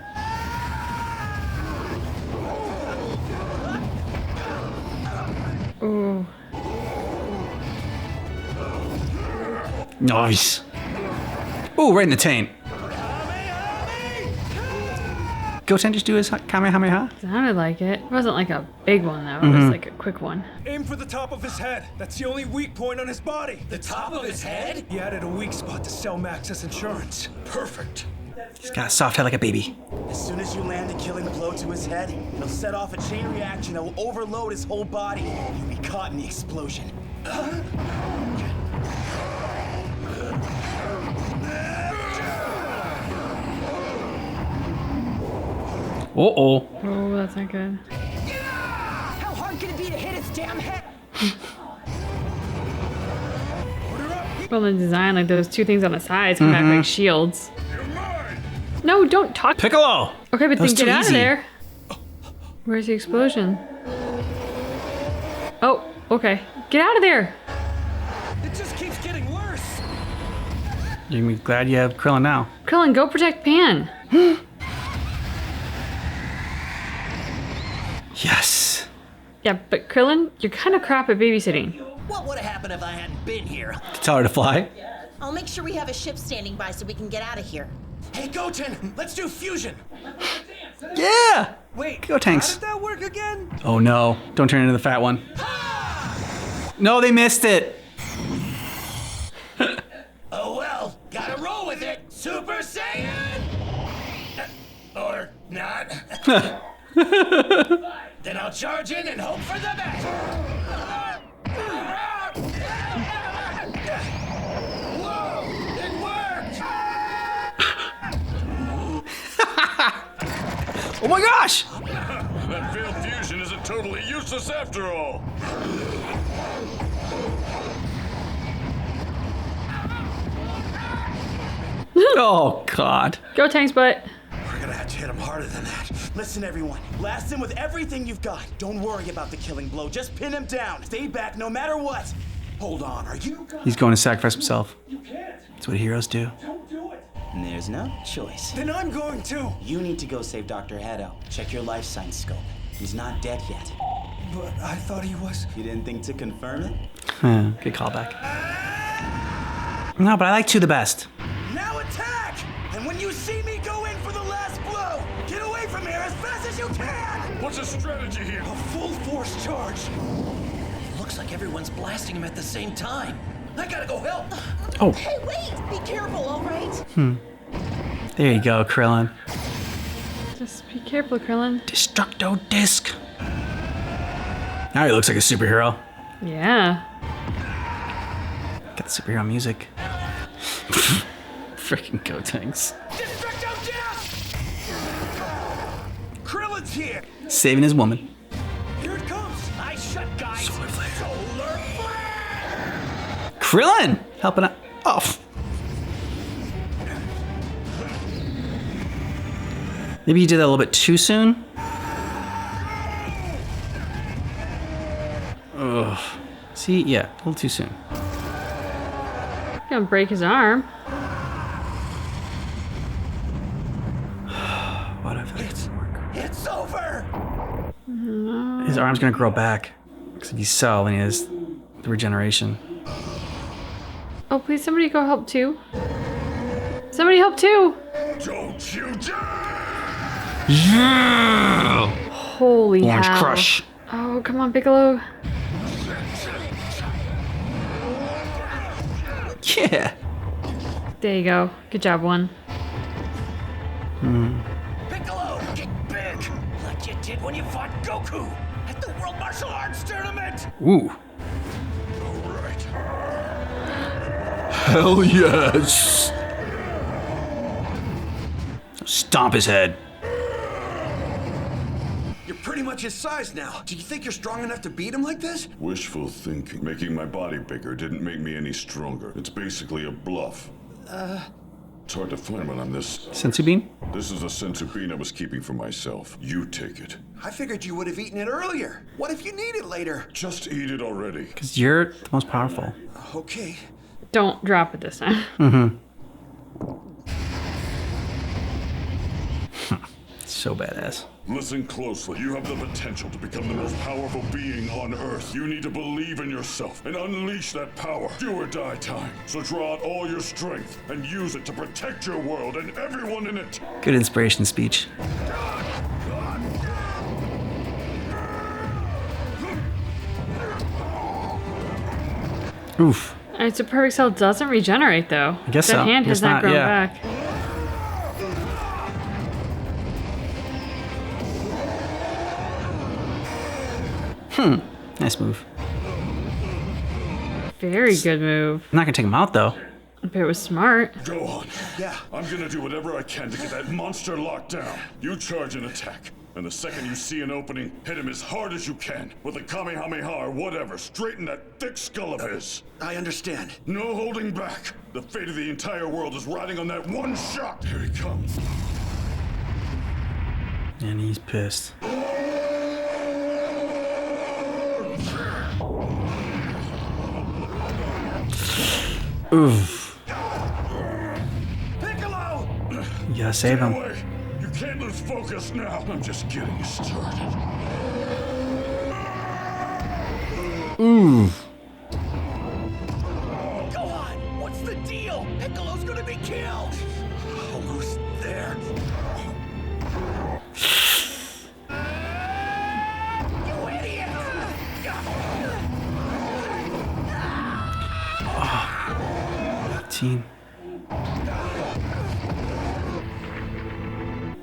Ooh. Nice. Ooh, right in the taint. Goten just do his Kamehameha? Sounded like it. It wasn't like a big one though. It was like a quick one. Aim for the top of his head. That's the only weak point on his body. The top of his head? He added a weak spot to Cell Max's insurance. Perfect. He's got a soft head like a baby. As soon as you land a killing blow to his head, it'll set off a chain reaction that will overload his whole body. You'll be caught in the explosion. Uh-oh. Oh, that's not good. How hard can it be to hit his damn head? Well, the design, like those two things on the sides come back like shields. No, don't talk. Piccolo! Okay, but That was then get too out easy. of there. Where's the explosion? Oh, okay. Get out of there. It just keeps getting worse. You can be glad you have Krillin now. Krillin, go protect Pan. Yes. Yeah, but Krillin, you're kind of crap at babysitting. What would have happened if I hadn't been here? Tell her to fly. I'll make sure we have a ship standing by so we can get out of here. Hey, Goten, let's do fusion. Yeah! Wait, Go Tanks. how did that work again? Oh no. Don't turn into the fat one. No, they missed it. Oh well, gotta roll with it. Super Saiyan! Or not. Then I'll charge in and hope for the best. Whoa! It worked! Oh my gosh! That failed fusion isn't totally useless after all. Oh god. Go Tank's butt. We're gonna have to hit him harder than that. Listen, everyone. Blast him with everything you've got. Don't worry about the killing blow. Just pin him down. Stay back no matter what. Hold on, are you? He's going to sacrifice himself. That's what heroes do. And there's no choice. Then I'm going to. You need to go save Dr. Hedo. Check your life sign scope. He's not dead yet. But I thought he was. You didn't think to confirm it? Good callback. No, but I like 2 the best. Now attack! And when you see me go in for the last blow, get away from here as fast as you can! What's the strategy here? A full force charge. Looks like everyone's blasting him at the same time. I gotta go help. Oh. Hey, wait! Be careful, all right? There you go, Krillin. Just be careful, Krillin. Destructo Disc. Now he looks like a superhero. Yeah. Got the superhero music. Freaking Gotenks. Krillin's here! Saving his woman. Here it comes! Nice shot, guys! Solar flare! Krillin! Helping out. Oh. Maybe you did that a little bit too soon? Ugh. See? Yeah, a little too soon. Gonna break his arm. What if it's It's over! his arm's gonna grow back. Because if he's Cell, then he has the regeneration. Oh, please, somebody go help too. Somebody help too! Don't you dare! Yeah! Holy Orange hell. Crush. Oh, come on, Piccolo. Yeah. There you go. Good job, one. Piccolo, get big! Like you did when you fought Goku at the World Martial Arts Tournament! Ooh. Alright. Hell yes. Stomp his head. You're pretty much his size now. Do you think you're strong enough to beat him like this? Wishful thinking. Making my body bigger didn't make me any stronger. It's basically a bluff. It's hard to find when I'm this. Sensu bean? This is a sensu bean I was keeping for myself. You take it. I figured you would have eaten it earlier. What if you need it later? Just eat it already. Because you're the most powerful. Okay. Don't drop it this time. Mm-hmm. So badass. Listen closely. You have the potential to become the most powerful being on Earth. You need to believe in yourself and unleash that power. Do or die time. So draw out all your strength and use it to protect your world and everyone in it. Good inspiration speech. Oof. Alright, so Perfect Cell doesn't regenerate though. I guess that so. hand has Guess not not, grown yeah. back. Nice move. Very good move. I'm not gonna take him out though. But it was smart. Go on. Yeah. I'm gonna do whatever I can to get that monster locked down. You charge and attack. And the second you see an opening, hit him as hard as you can. With a Kamehameha or whatever, straight in that thick skull of his. I understand. No holding back. The fate of the entire world is riding on that one shot. Here he comes. And he's pissed. Oof. Piccolo! You gotta save him. Away. You can't lose focus now. I'm just getting started. Ooh. Go on! What's the deal? Piccolo's gonna be killed! Almost there. You idiot! 18.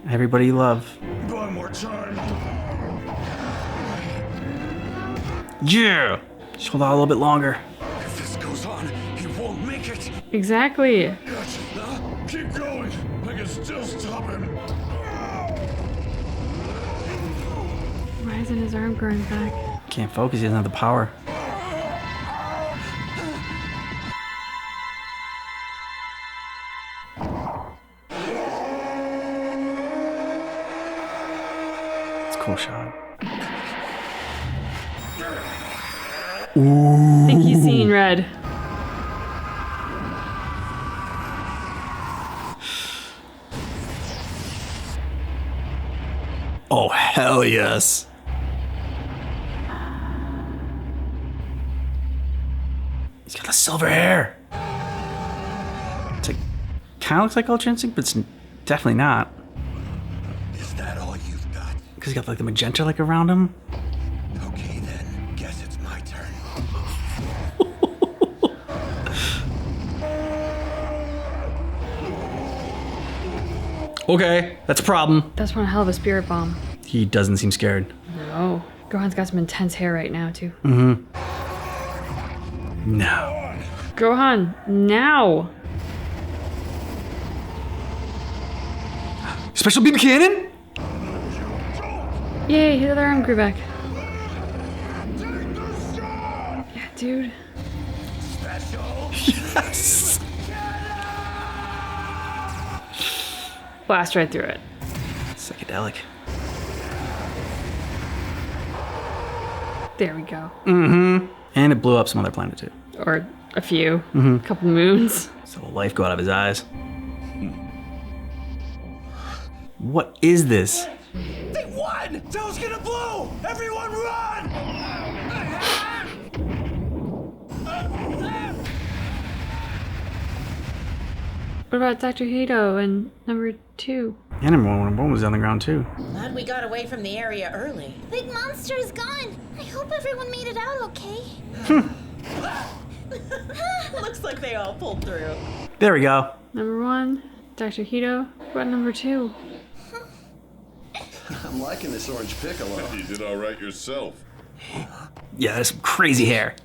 Everybody you love. One more time. Yeah! Just hold out a little bit longer. If this goes on, he won't make it. Exactly. Gotcha. Keep going. I can still stop him. Why isn't his arm growing back? Can't focus, he doesn't have the power. It's a cool shot. Ooh. I think he's seeing red. Oh, hell yes. He's got the silver hair. It's like kind of looks like Ultra Instinct, but it's definitely not. Is that all you've got? Because he's got like the magenta like around him. Okay then, guess it's my turn. Okay, that's a problem. That's one hell of a spirit bomb. He doesn't seem scared. No. Gohan's got some intense hair right now, too. Mm-hmm. No. Gohan, now! Special beam cannon? Yay, his other arm grew back. Yeah, dude. Yes! Blast right through it. Psychedelic. There we go. Mm-hmm. And it blew up some other planet too. Or a few. Mm-hmm. A couple moons. So life go out of his eyes. What is this? They won! Cell's gonna blow! Everyone run! What about Dr. Hito and number 2? And number one was on the ground too. Glad we got away from the area early. Big monster is gone. I hope everyone made it out okay. Looks like they all pulled through. There we go. Number 1, Dr. Hito. What about number 2? I'm liking this orange piccolo. You did all right yourself. Yeah, that's some crazy hair.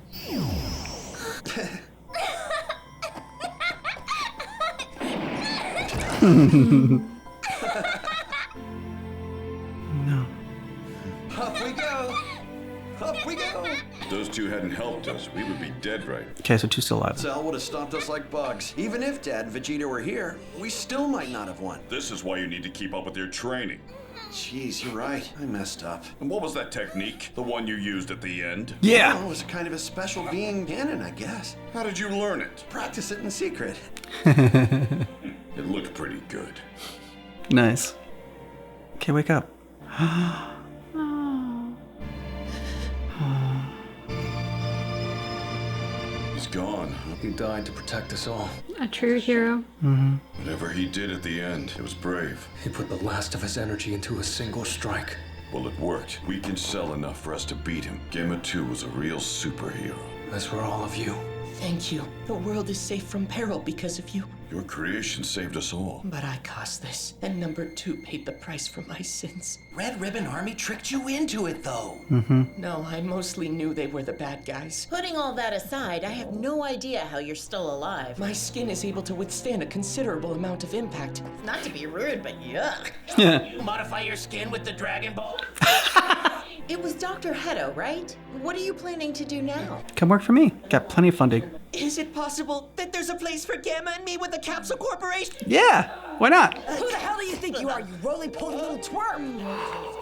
No. Up we go. Up we go. If those two hadn't helped us, we would be dead right. Okay, so 2's still alive. Cell would have stomped us like bugs. Even if Dad and Vegeta were here, we still might not have won. This is why you need to keep up with your training. Jeez, you're right. I messed up. And what was that technique? The one you used at the end? Yeah. Well, it was kind of a special being cannon, I guess. How did you learn it? Practice it in secret. It looked pretty good. Nice. Okay, wake up. He's gone. He died to protect us all. A true hero. Mm-hmm. Whatever he did at the end, it was brave. He put the last of his energy into a single strike. Well, it worked. We can sell enough for us to beat him. Gamma 2 was a real superhero. As for all of you. Thank you. The world is safe from peril because of you. Your creation saved us all. But I caused this, and number 2 paid the price for my sins. Red Ribbon Army tricked you into it, though. Mm-hmm. No, I mostly knew they were the bad guys. Putting all that aside, I have no idea how you're still alive. My skin is able to withstand a considerable amount of impact. Not to be rude, but yuck. Yeah. Modify your skin with the Dragon Ball? It was Dr. Hedo, right? What are you planning to do now? Come work for me. Got plenty of funding. Is it possible that there's a place for Gamma and me with the Capsule Corporation? Yeah, why not? Who the hell do you think you are, you roly-poly little twerp?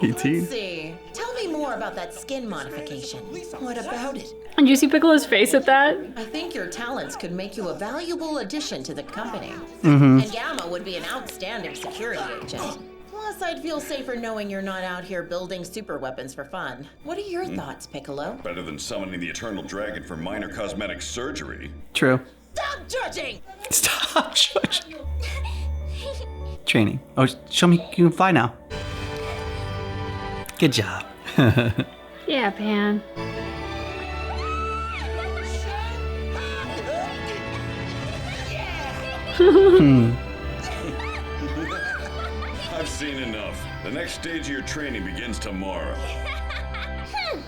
18. Let's see. Tell me more about that skin modification. What about it? And you see Piccolo's face at that? I think your talents could make you a valuable addition to the company. Mm-hmm. And Gamma would be an outstanding security agent. Plus, I'd feel safer knowing you're not out here building super weapons for fun. What are your thoughts, Piccolo? Better than summoning the Eternal Dragon for minor cosmetic surgery. True. Stop judging! Stop judging. Training. Oh, show me you can fly now. Good job. Yeah, Pan. I've seen enough. The next stage of your training begins tomorrow. So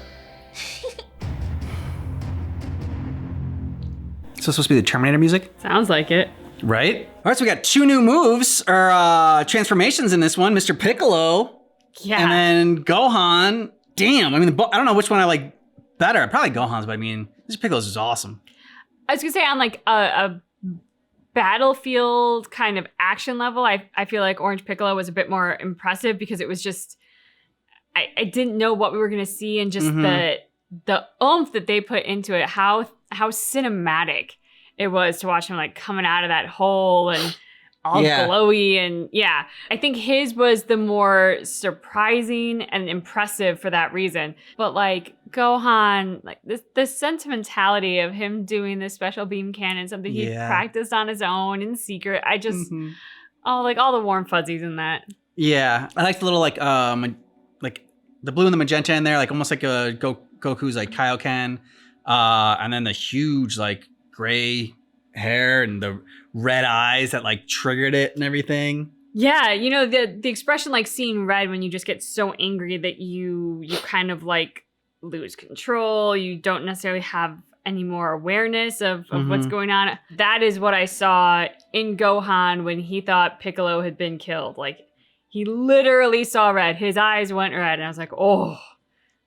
it's supposed to be the Terminator music? Sounds like it. Right? All right, so we got 2 new moves, or transformations in this one. Mr. Piccolo. Yeah. And then Gohan. Damn, I mean, I don't know which one I like better. Probably Gohan's, but I mean, Mr. Piccolo's is awesome. I was gonna say on like a battlefield kind of action level, I feel like Orange Piccolo was a bit more impressive because it was just, I didn't know what we were gonna see, and just the oomph that they put into it, how cinematic it was to watch him like coming out of that hole and all Yeah. glowy. And yeah, I think his was the more surprising and impressive for that reason. But like Gohan, like the sentimentality of him doing this special beam cannon, something he Yeah. practiced on his own in secret. I just, like all the warm fuzzies in that. Yeah, I like the little like the blue and the magenta in there, like almost like a Goku's like Kaioken, and then the huge like gray hair and the red eyes that like triggered it and everything. Yeah, you know, the expression like seeing red when you just get so angry that you kind of like lose control. You don't necessarily have any more awareness of what's going on. That is what I saw in Gohan when he thought Piccolo had been killed. Like he literally saw red. His eyes went red. And I was like, oh,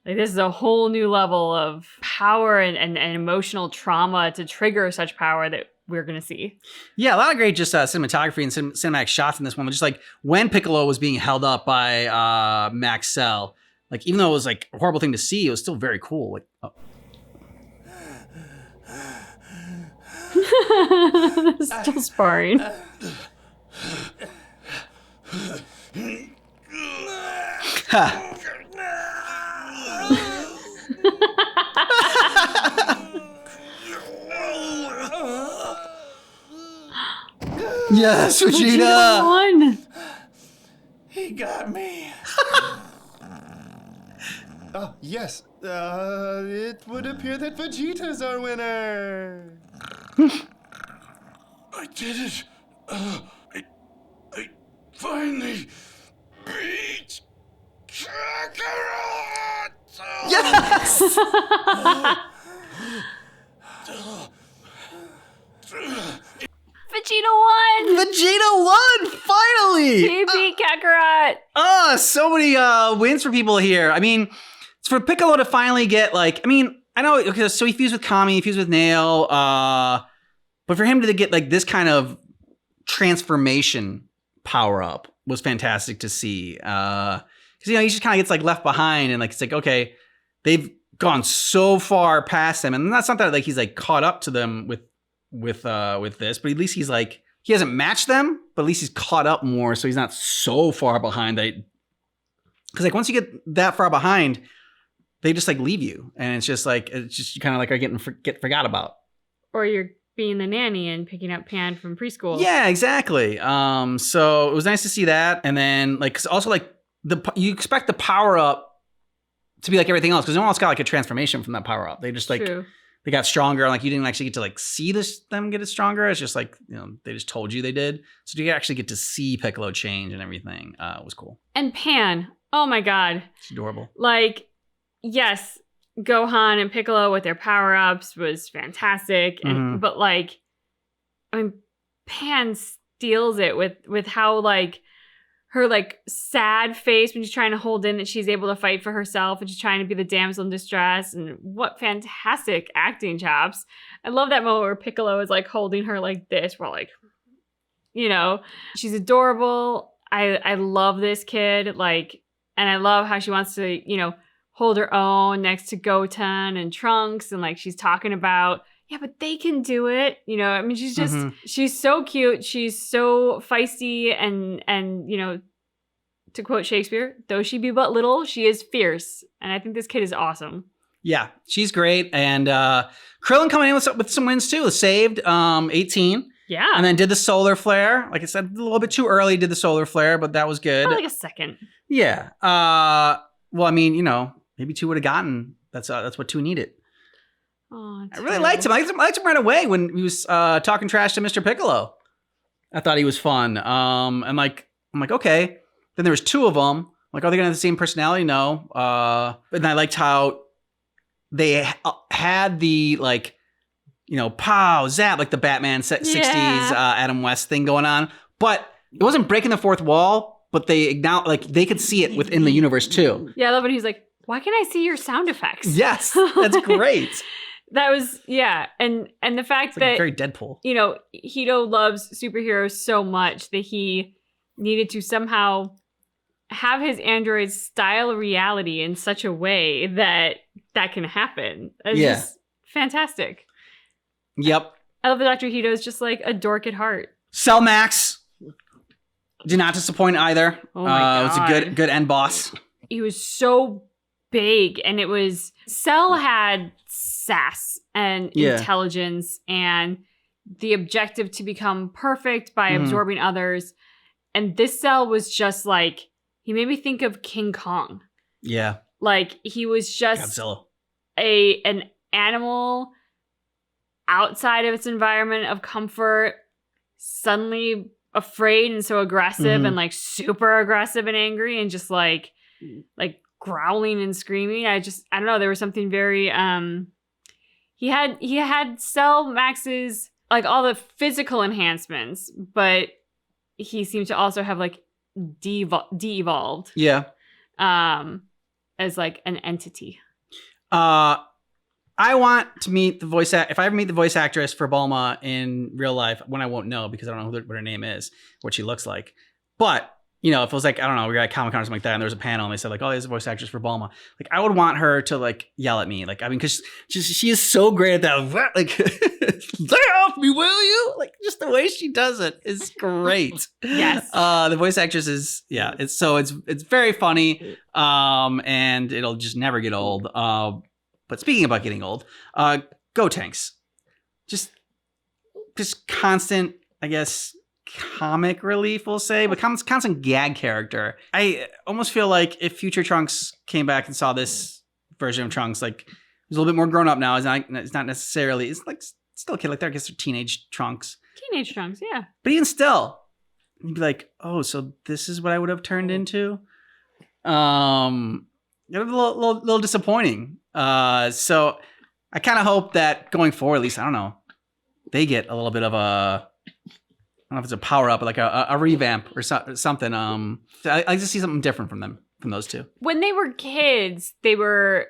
like this is a whole new level of power and emotional trauma to trigger such power that we're going to see. Yeah, a lot of great just cinematography and cinematic shots in this one. Just like when Piccolo was being held up by Max Cell, like even though it was like a horrible thing to see, it was still very cool. Like, still sparring. Yes, Vegeta won. He got me. Oh, yes. It would appear that Vegeta's our winner. I did it. I finally beat Kakarot. Yes. Vegeta won! Vegeta won! Finally! He beat Kakarot! So many wins for people here. I mean, it's for Piccolo to finally get like, I mean, I know, okay, so he fused with Kami, he fused with Nail, but for him to get like this kind of transformation power up was fantastic to see. Because, you know, he just kind of gets like left behind and like, it's like, okay, they've gone so far past him. And that's not that like he's like caught up to them with this, but at least he's like, he hasn't matched them, but at least he's caught up more. So he's not so far behind that. Because like once you get that far behind, they just like leave you. And it's just you kind of like are get forgot about. Or you're being the nanny and picking up Pan from preschool. Yeah, exactly. So it was nice to see that. And then like, 'cause also like you expect the power up to be like everything else. Cause no one else got like a transformation from that power up. They just like, True. They got stronger. Like you didn't actually get to like see them get it stronger. It's just like, you know, they just told you they did. So you actually get to see Piccolo change and everything. It was cool. And Pan, oh my God. It's adorable. Like, yes, Gohan and Piccolo with their power-ups was fantastic. And but like, I mean, Pan steals it with how like her like sad face when she's trying to hold in that she's able to fight for herself and she's trying to be the damsel in distress, and what fantastic acting chops. I love that moment where Piccolo is like holding her like this while like, you know, she's adorable. I love this kid, like, and I love how she wants to, you know, hold her own next to Goten and Trunks, and like she's talking about, yeah, but they can do it. You know, I mean, she's just, she's so cute. She's so feisty and, you know, to quote Shakespeare, though she be but little, she is fierce. And I think this kid is awesome. Yeah, she's great. And Krillin coming in with some wins too. Saved 18. Yeah. And then did the solar flare. Like I said, a little bit too early did the solar flare, but that was good. Probably like a second. Yeah. Well, I mean, you know, maybe 2 would have gotten. That's what 2 needed. Oh, I really liked him. I liked him right away when he was talking trash to Mr. Piccolo. I thought he was fun. And like, I'm like, okay. Then there was 2 of them. Like, are they gonna have the same personality? No. And I liked how they had the like, you know, pow, zap, like the Batman 60s Adam West thing going on. But it wasn't breaking the fourth wall, but they acknowledged, like they could see it within the universe too. Yeah, I love when he's like, why can't I see your sound effects? Yes, that's great. That was, yeah. And the fact that, very Deadpool. You know, Hito loves superheroes so much that he needed to somehow have his androids style reality in such a way that can happen. It's just fantastic. Yep. I love that Dr. Hito is just like a dork at heart. Cell Max Did not disappoint either. Oh my God. It was a good end boss. He was so big, and it was Cell had sass and intelligence and the objective to become perfect by absorbing others. And this Cell was just like, he made me think of King Kong. Yeah. Like, he was just Godzilla. an animal outside of its environment of comfort, suddenly afraid and so aggressive and like super aggressive and angry and just like growling and screaming. I don't know, there was something very he had Cell Max's like all the physical enhancements, but he seemed to also have like de-evolved. Yeah. As like an entity. I want to meet the voice if I ever meet the voice actress for Bulma in real life, when I won't know because I don't know what her name is, what she looks like. But, if it was like, I don't know, we got a Comic-Con or something like that, and there was a panel and they said like, oh, there's a voice actress for Bulma. Like, I would want her to like yell at me. Like, I mean, because she is so great at that. Like, lay off me, will you? Like, just the way she does it is great. Yes. The voice actress is, it's very funny. And it'll just never get old. But speaking about getting old, Gotenks, just constant, I guess, comic relief, we'll say, but constant gag character. I almost feel like if future Trunks came back and saw this version of Trunks, like he's a little bit more grown up now. It's not necessarily, it's like still a kid like that. I guess they're teenage Trunks. Teenage Trunks, yeah. But even still, you'd be like, oh, so this is what I would have turned into. It was a little disappointing. So I kind of hope that going forward, at least, I don't know, they get a little bit of I don't know if it's a power up, but like a revamp or something. I like to see something different from those two. When they were kids, they were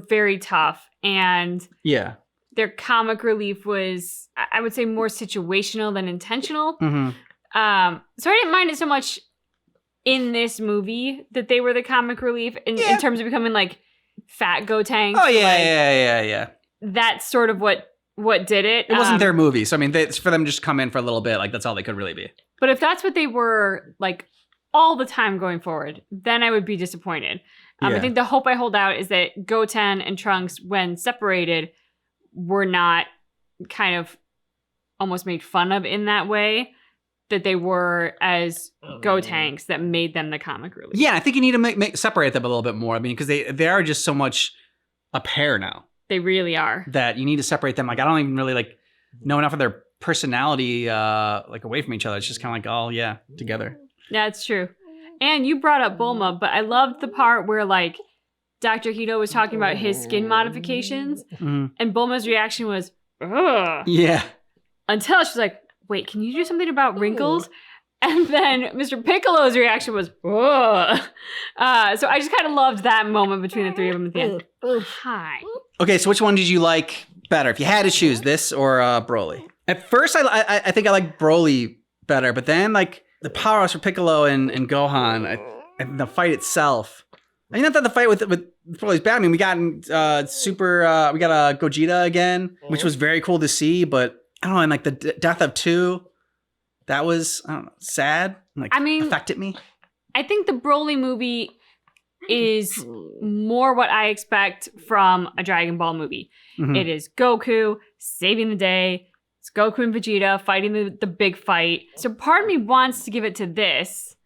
very tough, and yeah, their comic relief was, I would say, more situational than intentional. Mm-hmm. So I didn't mind it so much in this movie that they were the comic relief in terms of becoming like fat Gotenks. Oh yeah, yeah. That's sort of what did it. It wasn't their movie, so I mean, it's for them to just come in for a little bit. Like that's all they could really be. But if that's what they were like all the time going forward, then I would be disappointed. I think the hope I hold out is that Goten and Trunks, when separated, were not kind of almost made fun of in that way that they were as Gotenks that made them the comic relief. Yeah, I think you need to separate them a little bit more. I mean, because they are just so much a pair now. They really are. That you need to separate them. Like, I don't even really like know enough of their personality like away from each other. It's just kind of like, oh yeah, together. Yeah, it's true. And you brought up Bulma, but I loved the part where like Dr. Hito was talking about his skin modifications, and Bulma's reaction was, ugh. Yeah. Until she's like, wait, can you do something about wrinkles? And then Mr. Piccolo's reaction was, ugh. So I just kind of loved that moment between the three of them at the end. Hi. Okay, so which one did you like better? If you had to choose this or Broly? At first, I think I liked Broly better, but then like the power-ups for Piccolo and Gohan, and the fight itself. I mean, not that the fight with Broly's bad. I mean, we got Gogeta again, which was very cool to see, but I don't know, and like the death of 2, that was, I don't know, sad. Like, I mean, affected me. I think the Broly movie is more what I expect from a Dragon Ball movie. Mm-hmm. It is Goku saving the day. It's Goku and Vegeta fighting the big fight. So part of me wants to give it to this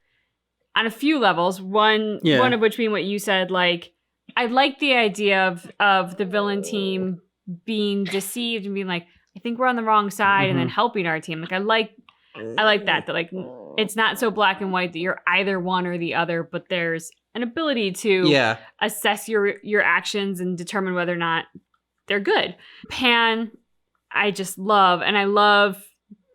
on a few levels. One of which being what you said, like, I like the idea of the villain team being deceived and being like, I think we're on the wrong side, and then helping our team. Like, I like that like it's not so black and white that you're either one or the other, but there's an ability to assess your actions and determine whether or not they're good. Pan, I just love, and I love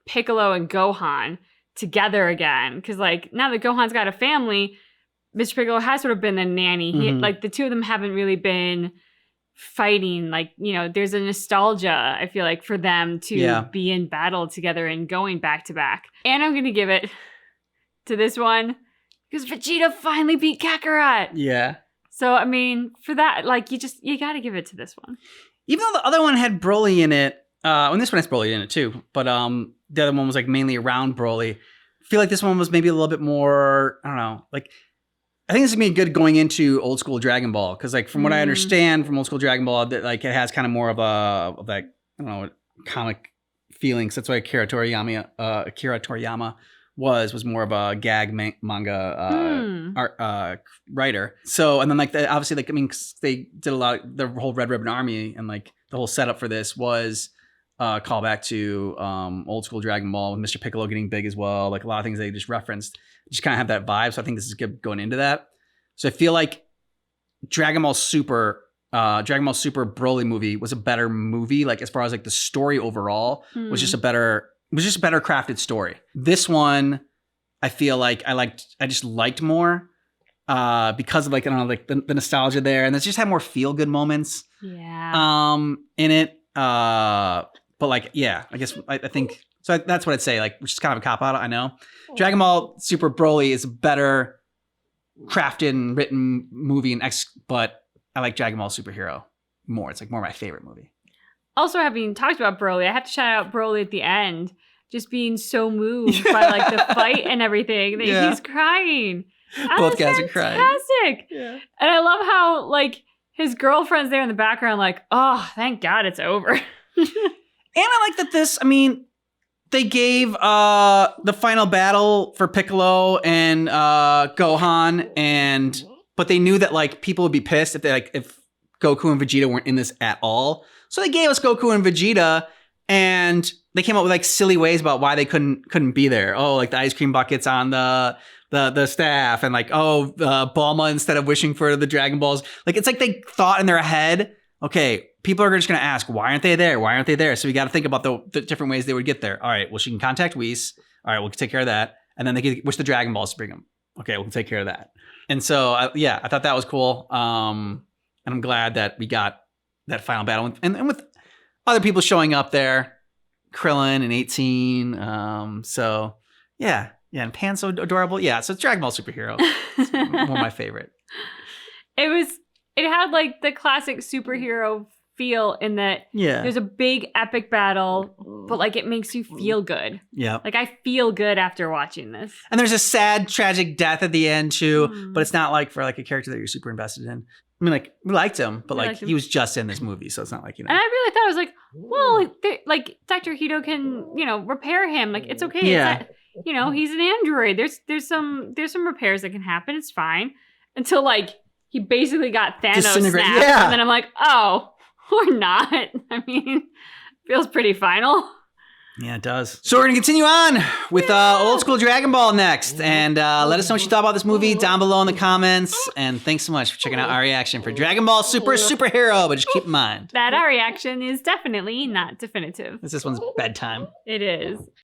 Piccolo and Gohan together again, because like now that Gohan's got a family, Mr. Piccolo has sort of been the nanny. He, like, the two of them haven't really been fighting. Like, you know, there's a nostalgia, I feel like, for them to be in battle together and going back to back. And I'm gonna give it to this one because Vegeta finally beat Kakarot. Yeah. So I mean, for that, like, you gotta give it to this one. Even though the other one had Broly in it, and this one has Broly in it too, but the other one was like mainly around Broly. feel like this one was maybe a little bit more, I don't know, like, I think this is gonna be good going into old school Dragon Ball. Cause like from what I understand from old school Dragon Ball, that like it has kind of more of like, I don't know, comic feelings. That's why Akira Toriyama was more of a gag manga art, writer. So, and then like obviously like, I mean, they did a lot, the whole Red Ribbon Army and like the whole setup for this was call back to old school Dragon Ball with Mr. Piccolo getting big as well. Like a lot of things they just referenced, just kind of have that vibe. So I think this is good going into that. So I feel like Dragon Ball Super Broly movie was a better movie. Like as far as like the story overall was just a better crafted story. This one, I feel like I just liked more because of like, I don't know, like the nostalgia there. And it just had more feel good moments in it. But like, yeah, I guess I think, so that's what I'd say, like, which is kind of a cop out, I know. Dragon Ball Super Broly is a better crafted and written movie, but I like Dragon Ball Superhero more. It's like more my favorite movie. Also, having talked about Broly, I have to shout out Broly at the end, just being so moved by like the fight and everything that he's crying. Both guys are crying. Fantastic. Yeah. And I love how like his girlfriend's there in the background, like, oh, thank God it's over. And I like that this, I mean, they gave the final battle for Piccolo and Gohan, but they knew that like people would be pissed if Goku and Vegeta weren't in this at all. So they gave us Goku and Vegeta, and they came up with like silly ways about why they couldn't be there. Oh, like the ice cream buckets on the staff, and like Bulma, instead of wishing for the Dragon Balls, like it's like they thought in their head, okay, people are just going to ask, why aren't they there? Why aren't they there? So we got to think about the different ways they would get there. All right, well, she can contact Whis. All right, we'll take care of that. And then they can wish the Dragon Balls to bring them. Okay, we'll take care of that. And so, I thought that was cool. And I'm glad that we got that final battle. And with other people showing up there, Krillin and 18. So, yeah, and Pan's so adorable. Yeah, so it's Dragon Ball Superhero. It's one of my favorite. It had like the classic superhero feel in that there's a big epic battle, but like it makes you feel good. Yeah. Like I feel good after watching this. And there's a sad, tragic death at the end too, but it's not like for like a character that you're super invested in. I mean, like we liked him, but like he was just in this movie, so it's not like, you know. And I really thought, I was like, well, like Dr. Hito can, repair him. Like it's okay. Yeah. He's an android. There's some repairs that can happen. It's fine. Until like he basically got Thanos snapped. Yeah. And then I'm like, oh, or not. I mean, feels pretty final. Yeah, it does. So we're going to continue on with old school Dragon Ball next. And let us know what you thought about this movie down below in the comments. And thanks so much for checking out our reaction for Dragon Ball Superhero. But just keep in mind that our reaction is definitely not definitive. This one's bedtime. It is.